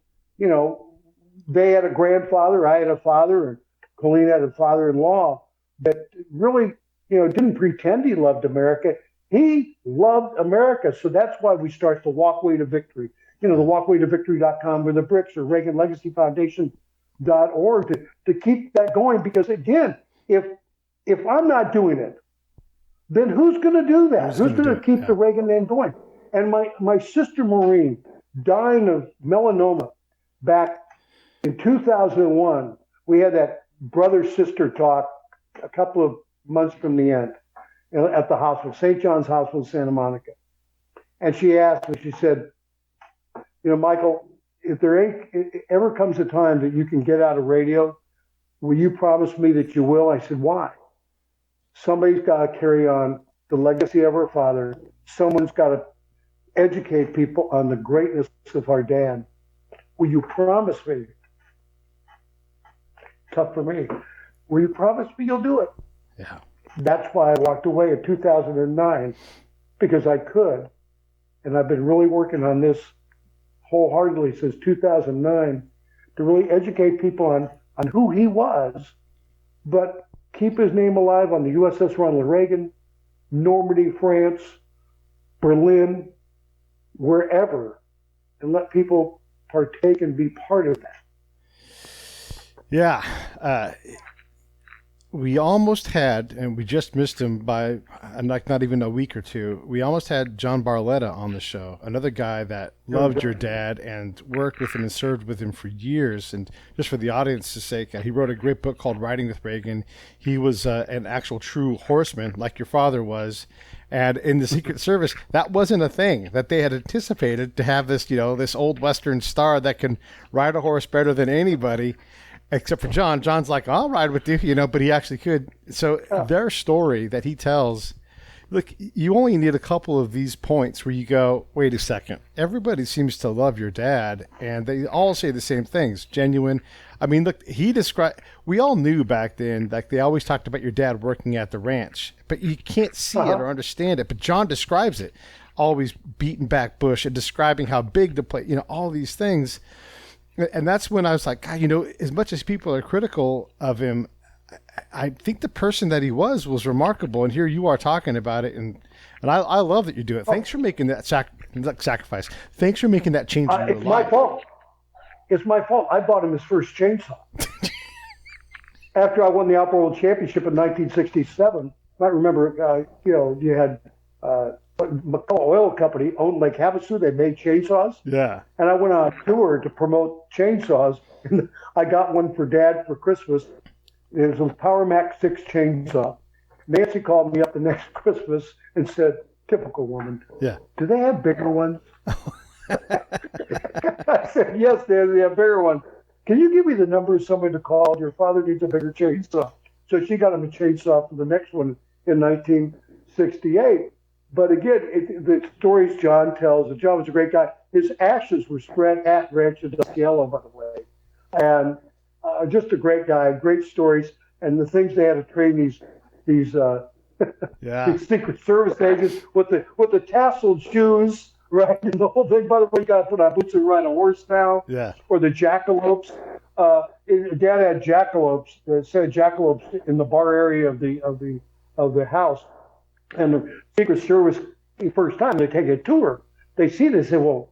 they had a grandfather, I had a father, and Colleen had a father-in-law that really, didn't pretend he loved America. He loved America. So that's why we start the Walkway to Victory. The walkwaytovictory.com or the bricks or Reagan Legacy Foundation.org to keep that going. Because again, if I'm not doing it, then who's going to do that? Who's going to keep the Reagan name going? And my sister Maureen, dying of melanoma back in 2001, we had that brother-sister talk a couple of months from the end at the hospital, St. John's Hospital, Santa Monica. And she asked me, she said, Michael, if there ever comes a time that you can get out of radio, will you promise me that you will? I said, why? Somebody's got to carry on the legacy of our father. Someone's got to educate people on the greatness of our dad. Will you promise me? Tough for me. Will you promise me you'll do it? Yeah. That's why I walked away in 2009, because I could. And I've been really working on this wholeheartedly since 2009 to really educate people on who he was, but keep his name alive on the USS Ronald Reagan, Normandy, France, Berlin, wherever, and let people partake and be part of that. Yeah. We almost had, and we just missed him by not even a week or two, we almost had John Barletta on the show, another guy that loved your dad and worked with him and served with him for years. And just for the audience's sake, he wrote a great book called Riding with Reagan. He was an actual true horseman like your father was. And in the Secret Service, that wasn't a thing that they had anticipated, to have this, this old Western star that can ride a horse better than anybody. Except for John. John's like, I'll ride with you, but he actually could. So their story that he tells, look, you only need a couple of these points where you go, wait a second. Everybody seems to love your dad, and they all say the same things, genuine. I mean, look, we all knew back then, like they always talked about your dad working at the ranch, but you can't see it or understand it. But John describes it, always beating back bush and describing how big the place, all these things. And that's when I was like, God, as much as people are critical of him, I think the person that he was remarkable. And here you are talking about it. And I love that you do it. Thanks for making that sacrifice. Thanks for making that change in your life. It's my fault. It's my fault. I bought him his first chainsaw. After I won the Opera World Championship in 1967, you might remember, you had McCullough Oil Company owned Lake Havasu. They made chainsaws. Yeah. And I went on a tour to promote chainsaws. And I got one for Dad for Christmas. It was a Power Mac 6 chainsaw. Nancy called me up the next Christmas and said, typical woman. Yeah. Do they have bigger ones? I said, yes, Dad, they have bigger ones. Can you give me the number of somebody to call? Your father needs a bigger chainsaw. So she got him a chainsaw for the next one in 1968. But again, the stories John tells, and John was a great guy. His ashes were spread at Rancho del Cielo, by the way. And just a great guy, great stories. And the things they had to train these these Secret Service agents with the tasseled shoes, right? And the whole thing. By the way, you got to put on boots and ride a horse now. Yeah. Or the jackalopes. Dad had jackalopes, a set of jackalopes in the bar area of the house. And the Secret Service, the first time they take a tour, they see this, they say, well,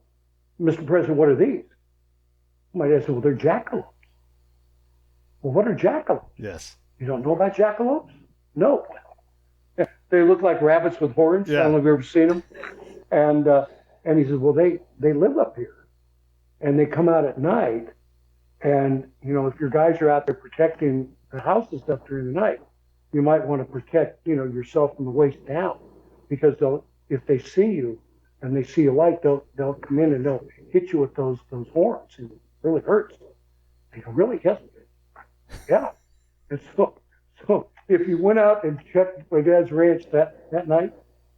Mr. President, what are these? My dad said, well, they're jackalopes. Well, what are jackalopes? Yes. You don't know about jackalopes? No. They look like rabbits with horns. Yeah. I don't know if you've ever seen them. And he says, well, they live up here. And they come out at night. And, if your guys are out there protecting the house and stuff during the night, you might want to protect, yourself from the waist down, because if they see you and they see a light, they'll come in and they'll hit you with those horns, and it really hurts. They go, really? Yes. Yeah. And so if you went out and checked my dad's ranch that night,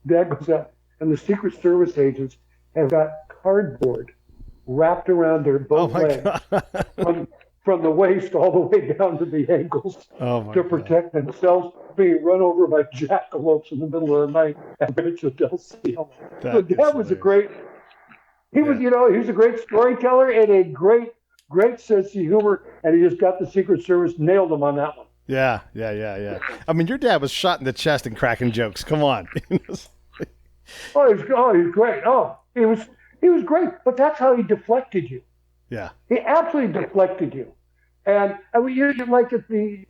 Dad goes out and the Secret Service agents have got cardboard wrapped around their both legs from the waist all the way down to the ankles to protect themselves from being run over by jackalopes in the middle of the night at Rancho del Cielo. So Dad was a great, he was a great storyteller and a great sense of humor, and he just got the Secret Service, nailed him on that one. Yeah. I mean, your dad was shot in the chest and cracking jokes. Come on. He was great. He was great, but that's how he deflected you. Yeah. He absolutely deflected you. And we usually, like at the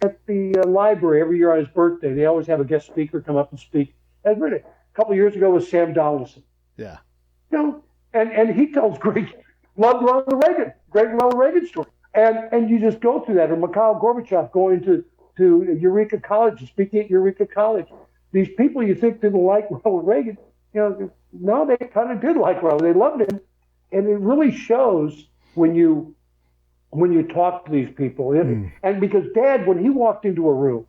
library every year on his birthday, they always have a guest speaker come up and speak. And really, a couple of years ago was Sam Donaldson. Yeah. And he tells great Ronald Reagan story. And you just go through that. Or Mikhail Gorbachev going to Eureka College, speaking at Eureka College. These people you think didn't like Ronald Reagan, no, they kind of did like Ronald. They loved him. And it really shows when you talk to these people. And because Dad, when he walked into a room,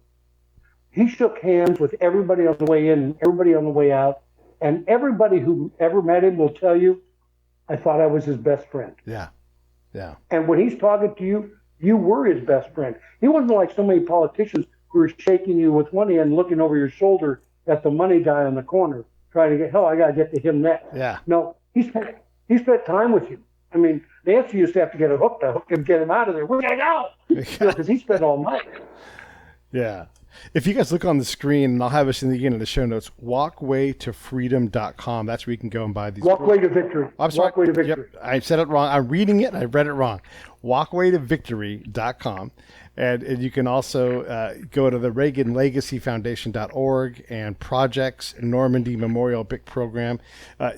he shook hands with everybody on the way in and everybody on the way out. And everybody who ever met him will tell you, I thought I was his best friend. Yeah. And when he's talking to you, you were his best friend. He wasn't like so many politicians who were shaking you with one hand, looking over your shoulder at the money guy in the corner, trying to get, I got to get to him next. Yeah. No, he spent time with you. I mean, Nancy used to have to get a hook to hook him, get him out of there. We're going to go. Because he spent all night. Yeah. If you guys look on the screen, and I'll have this in the show notes, walkwaytofreedom.com. That's where you can go and buy these. Walkway to Victory. I'm sorry. Walkway to Victory. Yep, I said it wrong. I'm reading it, and I read it wrong. Walkwaytovictory.com. And you can also go to the Reagan Legacy Foundation.org and Projects Normandy Memorial BIC Program.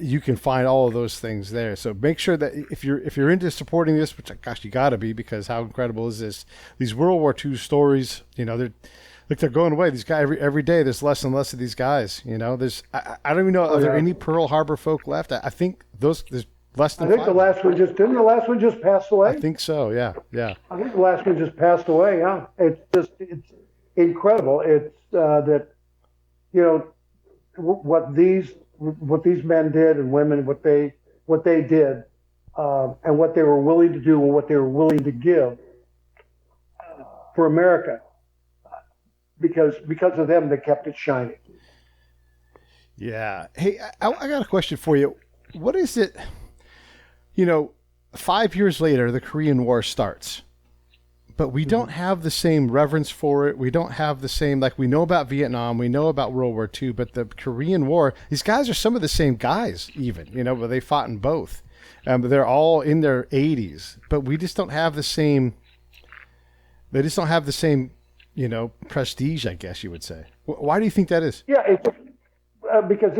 You can find all of those things there. So make sure that if you're into supporting this, which gosh, you got to be, because how incredible is this? These World War II stories, they're going away. These guys every day. There's less and less of these guys. There's I don't even know. Are there any Pearl Harbor folk left? I think there's less than. I think 5. the last one just passed away. I think so. Yeah. I think the last one just passed away. Yeah, it's incredible. It's that what these men did and women, what they did, and what they were willing to do and what they were willing to give for America. Because of them, they kept it shining. Yeah. Hey, I got a question for you. What is it? 5 years later, the Korean War starts, but we don't have the same reverence for it. We don't have the same, like, we know about Vietnam, we know about World War II, but the Korean War, these guys are some of the same guys, even, but they fought in both. They're all in their 80s, but we just don't have the same. They just don't have the same. Prestige, I guess you would say. Why do you think that is? Yeah, it's because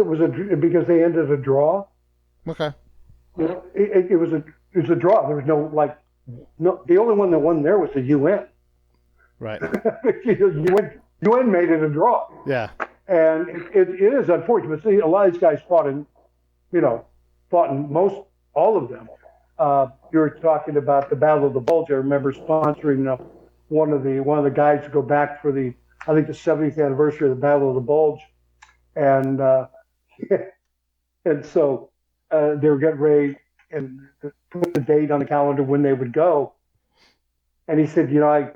because they ended a draw. Okay. It was a draw. There was no the only one that won there was the UN. Right. UN made it a draw. Yeah. And it is unfortunate. See, a lot of these guys fought in most all of them. You were talking about the Battle of the Bulge. I remember sponsoring one of the guys to go back for the 70th anniversary of the Battle of the Bulge, and so they were getting ready and put the date on the calendar when they would go, and he said, I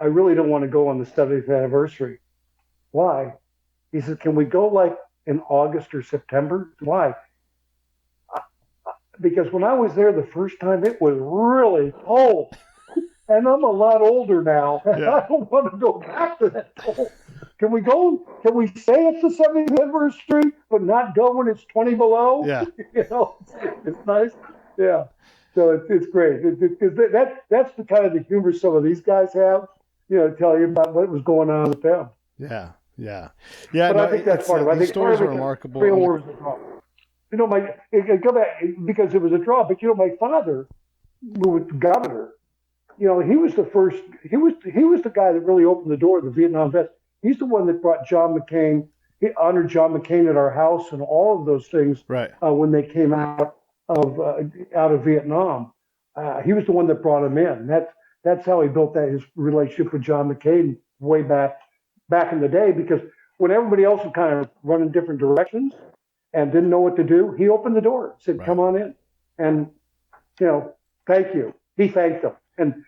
really don't want to go on the 70th anniversary. Why? He said, can we go like in August or September? Why? Because when I was there the first time, it was really cold. And I'm a lot older now. Yeah. I don't want to go back to that cold. Can we go? Can we say it's the 70th anniversary, but not go when it's 20 below? Yeah. It's nice. Yeah. So it's great. That's the kind of the humor some of these guys have. Tell you about what was going on with them. Yeah. But I think that's part of it. I think stories are remarkable. Korean War was a draw. Go back because it was a draw. But my father, who was governor. He was the first. He was the guy that really opened the door to the Vietnam vets. He's the one that brought John McCain. He honored John McCain at our house and all of those things. Right. When they came out of Vietnam, he was the one that brought him in. That's how he built his relationship with John McCain way back in the day. Because when everybody else was kind of running different directions, and didn't know what to do, he opened the door, said, "Come on in," and thank you. He thanked them, and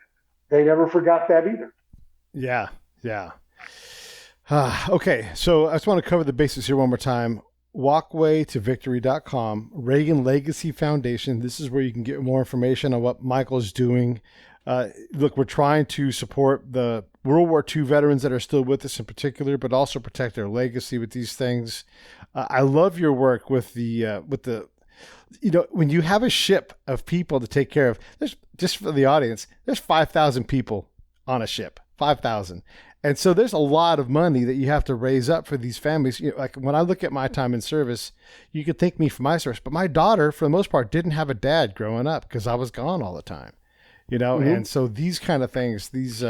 they never forgot that either. Yeah, yeah. Okay, so I just want to cover the basics here one more time. Walkway to victory.com, Reagan Legacy Foundation. This is where you can get more information on what Michael's doing. Look, we're trying to support the World War II veterans that are still with us in particular, but also protect their legacy with these things. I love your work with the when you have a ship of people to take care of, there's, just for the audience, there's 5,000 people on a ship, 5,000. And so there's a lot of money that you have to raise up for these families. Like when I look at my time in service, you could thank me for my service, but my daughter, for the most part, didn't have a dad growing up because I was gone all the time, And so these kind of things, these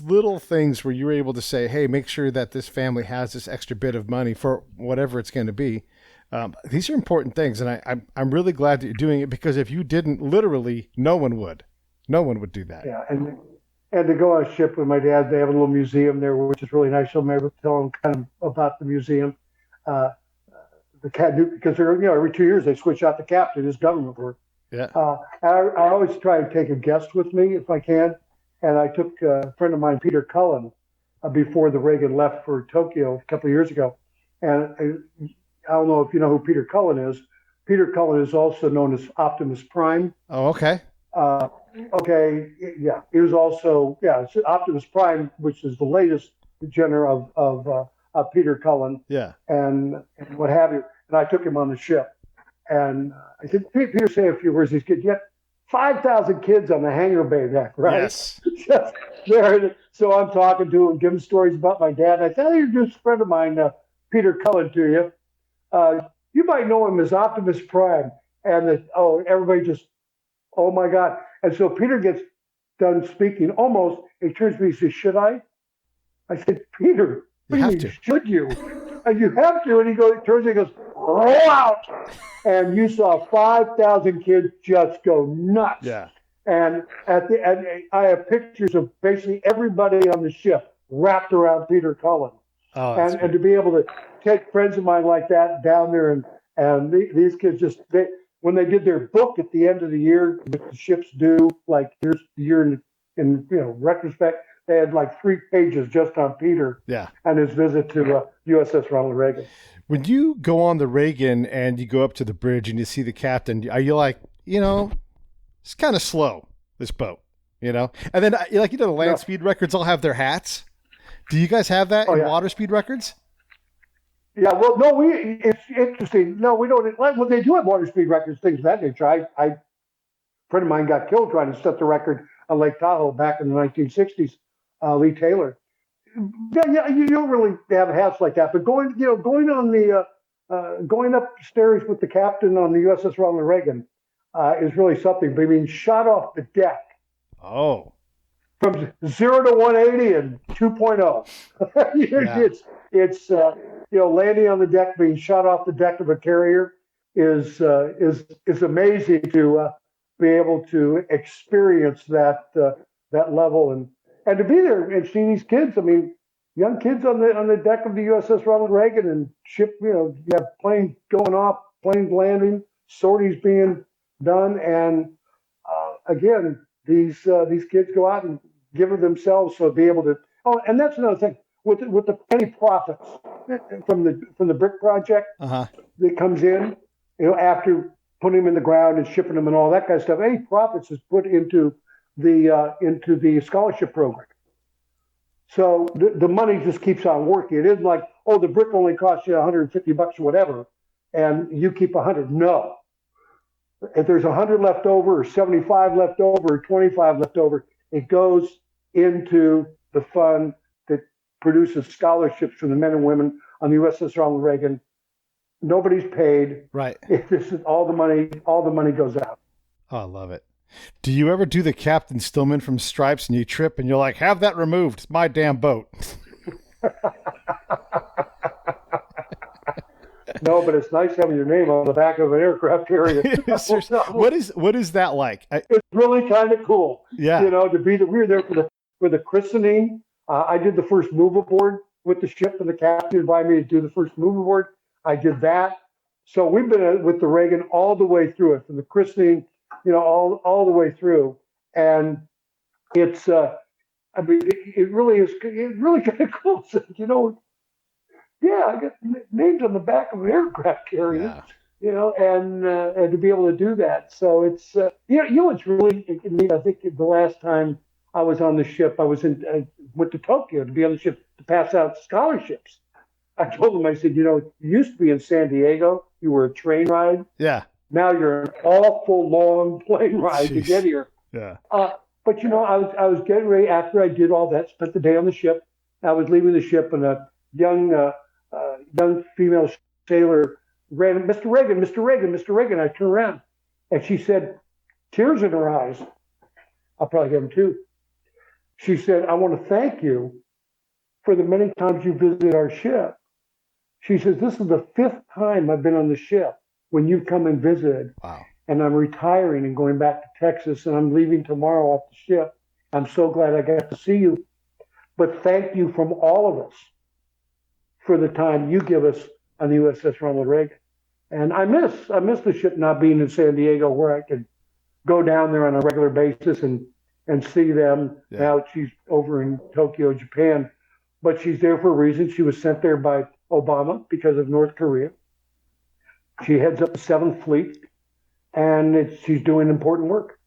little things where you're able to say, hey, make sure that this family has this extra bit of money for whatever it's going to be. These are important things, and I'm really glad that you're doing it, because if you didn't, literally, no one would do that. Yeah, and to go on a ship with my dad, they have a little museum there, which is really nice. So I'm able to tell them kind of about the museum. The because they're every 2 years they switch out the captain. It's government work. Yeah. I always try to take a guest with me if I can, and I took a friend of mine, Peter Cullen, before the Reagan left for Tokyo a couple of years ago, and I don't know if you know who Peter Cullen is. Peter Cullen is also known as Optimus Prime. Oh, okay. Okay, yeah. He was also, it's Optimus Prime, which is the latest genre of Peter Cullen. Yeah. And what have you. And I took him on the ship. And I said, Peter, say a few words. These kids, you had 5,000 kids on the hangar bay deck, right? Yes. Just there. So I'm talking to him, giving stories about my dad. And I said, I introduced a friend of mine, Peter Cullen, to you. You might know him as Optimus Prime. And everybody just, oh my God. And so Peter gets done speaking almost, he turns to me and says, should I? I said, Peter, should you? And you have to. And he turns and goes, roll out. And you saw 5,000 kids just go nuts. Yeah. And I have pictures of basically everybody on the ship wrapped around Peter Cullen. Oh, and to be able to take friends of mine like that down there and these kids when they did their book at the end of the year, the ships do, like here's the year in retrospect, they had like 3 pages just on Peter and his visit to USS Ronald Reagan. When you go on the Reagan and you go up to the bridge and you see the captain, are you like, it's kind of slow, this boat, And then the land speed records all have their hats. Do you guys have that in water speed records? Yeah, well, no, it's interesting. No, we don't. Well, they do have water speed records, things of that nature. A friend of mine got killed trying to set the record on Lake Tahoe back in the 1960s, Lee Taylor. Yeah, you don't really have hats like that. But going upstairs with the captain on the USS Ronald Reagan is really something. But being shot off the deck. Oh. From 0 to 180 and 2.0. It's landing on the deck, being shot off the deck of a carrier is amazing to be able to experience that level and to be there and see these kids. I mean, young kids on the deck of the USS Ronald Reagan and ship. You have planes going off, planes landing, sorties being done, and again, these kids go out and give of themselves so be able to. Oh, and that's another thing with the penny profits from the brick project that comes in, after putting them in the ground and shipping them and all that kind of stuff. Any profits is put into the scholarship program. So the money just keeps on working. It isn't like, the brick only costs you $150 or whatever, and you keep 100. No. If there's 100 left over, or 75 left over, or 25 left over, it goes into the fund that produces scholarships for the men and women on the USS Ronald Reagan. Nobody's paid. Right. This is all the money goes out. Oh, I love it. Do you ever do the Captain Stillman from Stripes and you trip and you're like, have that removed? It's my damn boat. No, but it's nice having your name on the back of an aircraft carrier. What is that like? It's really kind of cool. Yeah. To be we were there for the christening. I did the first move aboard with the ship, and the captain invited me to do the first move aboard. I did that. So we've been with the Reagan all the way through it, from the christening, all the way through. And it's, I mean, it really is, it really kind of cool. So, yeah, I got names on the back of an aircraft carrier, and to be able to do that. So it's, it's really neat. I think the last time I was on the ship, I went to Tokyo to be on the ship to pass out scholarships. I told them, I said, you used to be in San Diego, you were a train ride. Yeah. Now you're an awful long plane ride to get here. Yeah. But I was getting ready after I did all that, spent the day on the ship. I was leaving the ship, and a young female sailor ran, Mr. Reagan, Mr. Reagan, Mr. Reagan. I turned around, and she said, tears in her eyes. I'll probably get them too. She said, I want to thank you for the many times you visited our ship. She says, this is the 5th time I've been on the ship when you've come and visited. Wow. And I'm retiring and going back to Texas, and I'm leaving tomorrow off the ship. I'm so glad I got to see you. But thank you from all of us for the time you give us on the USS Ronald Reagan. And I miss the ship not being in San Diego, where I could go down there on a regular basis and see them. Yeah. Now she's over in Tokyo, Japan, but she's there for a reason. She was sent there by Obama because of North Korea. She heads up the 7th Fleet, and she's doing important work.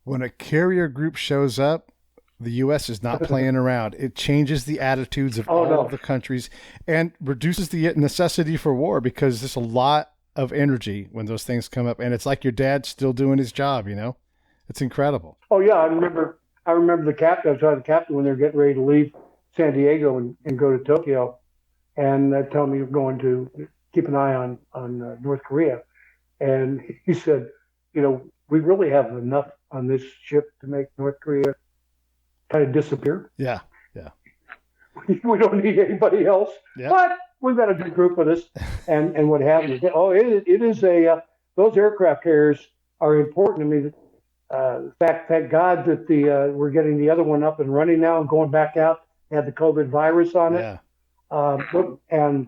When a carrier group shows up, the U.S. is not playing around. It changes the attitudes of all of the countries and reduces the necessity for war, because there's a lot of energy when those things come up. And it's like your dad's still doing his job, It's incredible. Oh, yeah. I remember the captain. I was talking to the captain when they were getting ready to leave San Diego and go to Tokyo, and tell me you're going to keep an eye on North Korea. And he said, we really have enough on this ship to make North Korea kind of disappear. Yeah. We don't need anybody else, but we've got a good group with us and what have you. Oh, it is those aircraft carriers are important to me. Thank God that we're getting the other one up and running now and going back out. They had the COVID virus on it. Yeah. And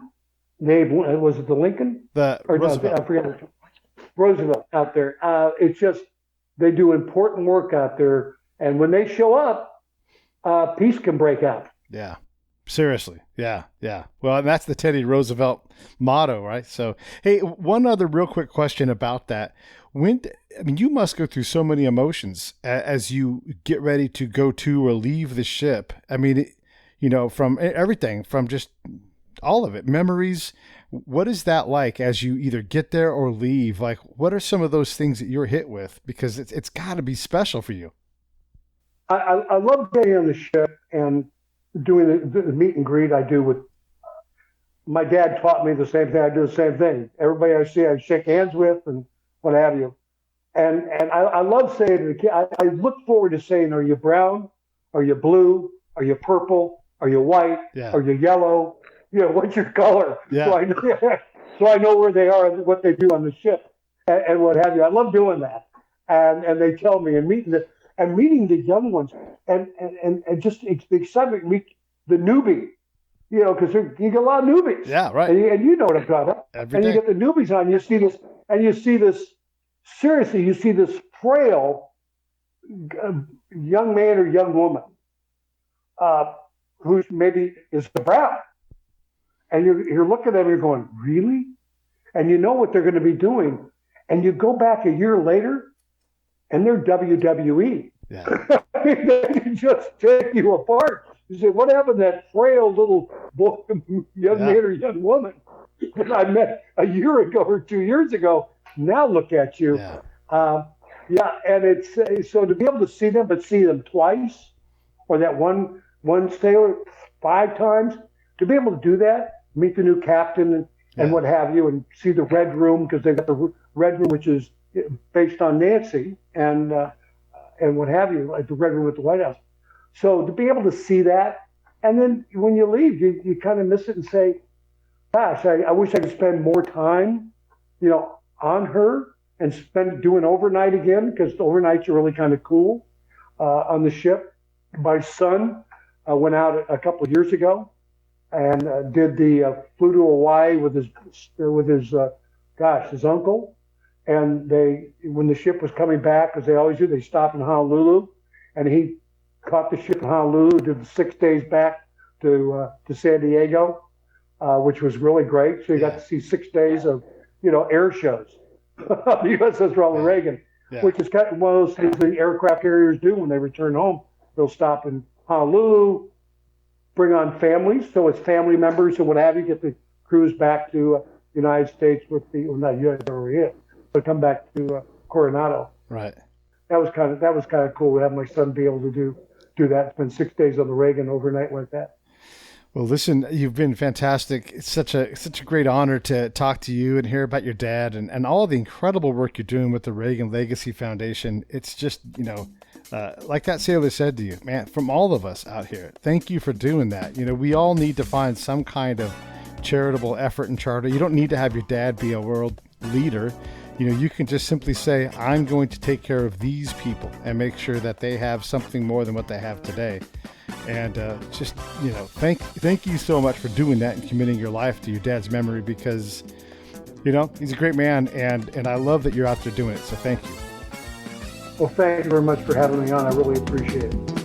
was it the Lincoln? Roosevelt. No, I forget. Roosevelt out there. It's just, they do important work out there. And when they show up, peace can break out. Yeah. Seriously. Yeah. Well, and that's the Teddy Roosevelt motto, right? So, hey, one other real quick question about that. You must go through so many emotions as you get ready to go to or leave the ship. From everything, from just all of it, memories. What is that like as you either get there or leave? Like, what are some of those things that you're hit with? Because it's got to be special for you. I love getting on the ship and doing the meet and greet I do with. My dad taught me the same thing. I do the same thing. Everybody I see, I shake hands with and what have you. And I love saying to the kid, I look forward to saying, are you brown? Are you blue? Are you purple? Are you white? Yeah. Are you yellow? What's your color? Yeah. So I know where they are and what they do on the ship and what have you. I love doing that. And they tell me, and meeting the young ones and just the excitement, meet the newbie, because you get a lot of newbies. Yeah, right. And you know what I'm talking about. Every and day. You get the newbies on, you see this, seriously, you see this frail young man or young woman who maybe is brown. And you're looking at them, you're going, really? And you know what they're going to be doing. And you go back a year later, and they're WWII. Yeah. They just take you apart. You say, what happened to that frail little boy, young man or young woman that I met a year ago or 2 years ago? Now look at you. Yeah. And it's so to be able to see them, but see them twice, or that one sailor 5 times, to be able to do that, meet the new captain and what have you, and see the Red Room, because they've got the Red Room, which is based on Nancy and what have you, like the Red Room at the White House. So to be able to see that, and then when you leave, you kind of miss it and say, gosh, I wish I could spend more time, on her and doing overnight again, because the overnights are really kind of cool on the ship. My son went out a couple of years ago and did flew to Hawaii with his his uncle. And when the ship was coming back, as they always do, they stopped in Honolulu, and he caught the ship in Honolulu, did the 6 days back to San Diego, which was really great. So you got to see 6 days of, air shows, the USS Ronald Reagan, which is kind of one of those things the aircraft carriers do when they return home. They'll stop in Honolulu, bring on families, so it's family members and what have you, get the crews back to the United States with not U.S. where we is, but come back to Coronado. Right. That was kind of cool to have my son be able to do that, spend 6 days on the Reagan overnight like that. Well, listen, you've been fantastic. It's such a great honor to talk to you and hear about your dad and all the incredible work you're doing with the Reagan Legacy Foundation. It's just, like that sailor said to you, man, from all of us out here, thank you for doing that. We all need to find some kind of charitable effort and charter. You don't need to have your dad be a world leader. You can just simply say, I'm going to take care of these people and make sure that they have something more than what they have today. And thank you so much for doing that and committing your life to your dad's memory, because, he's a great man, and I love that you're out there doing it. So thank you. Well, thank you very much for having me on. I really appreciate it.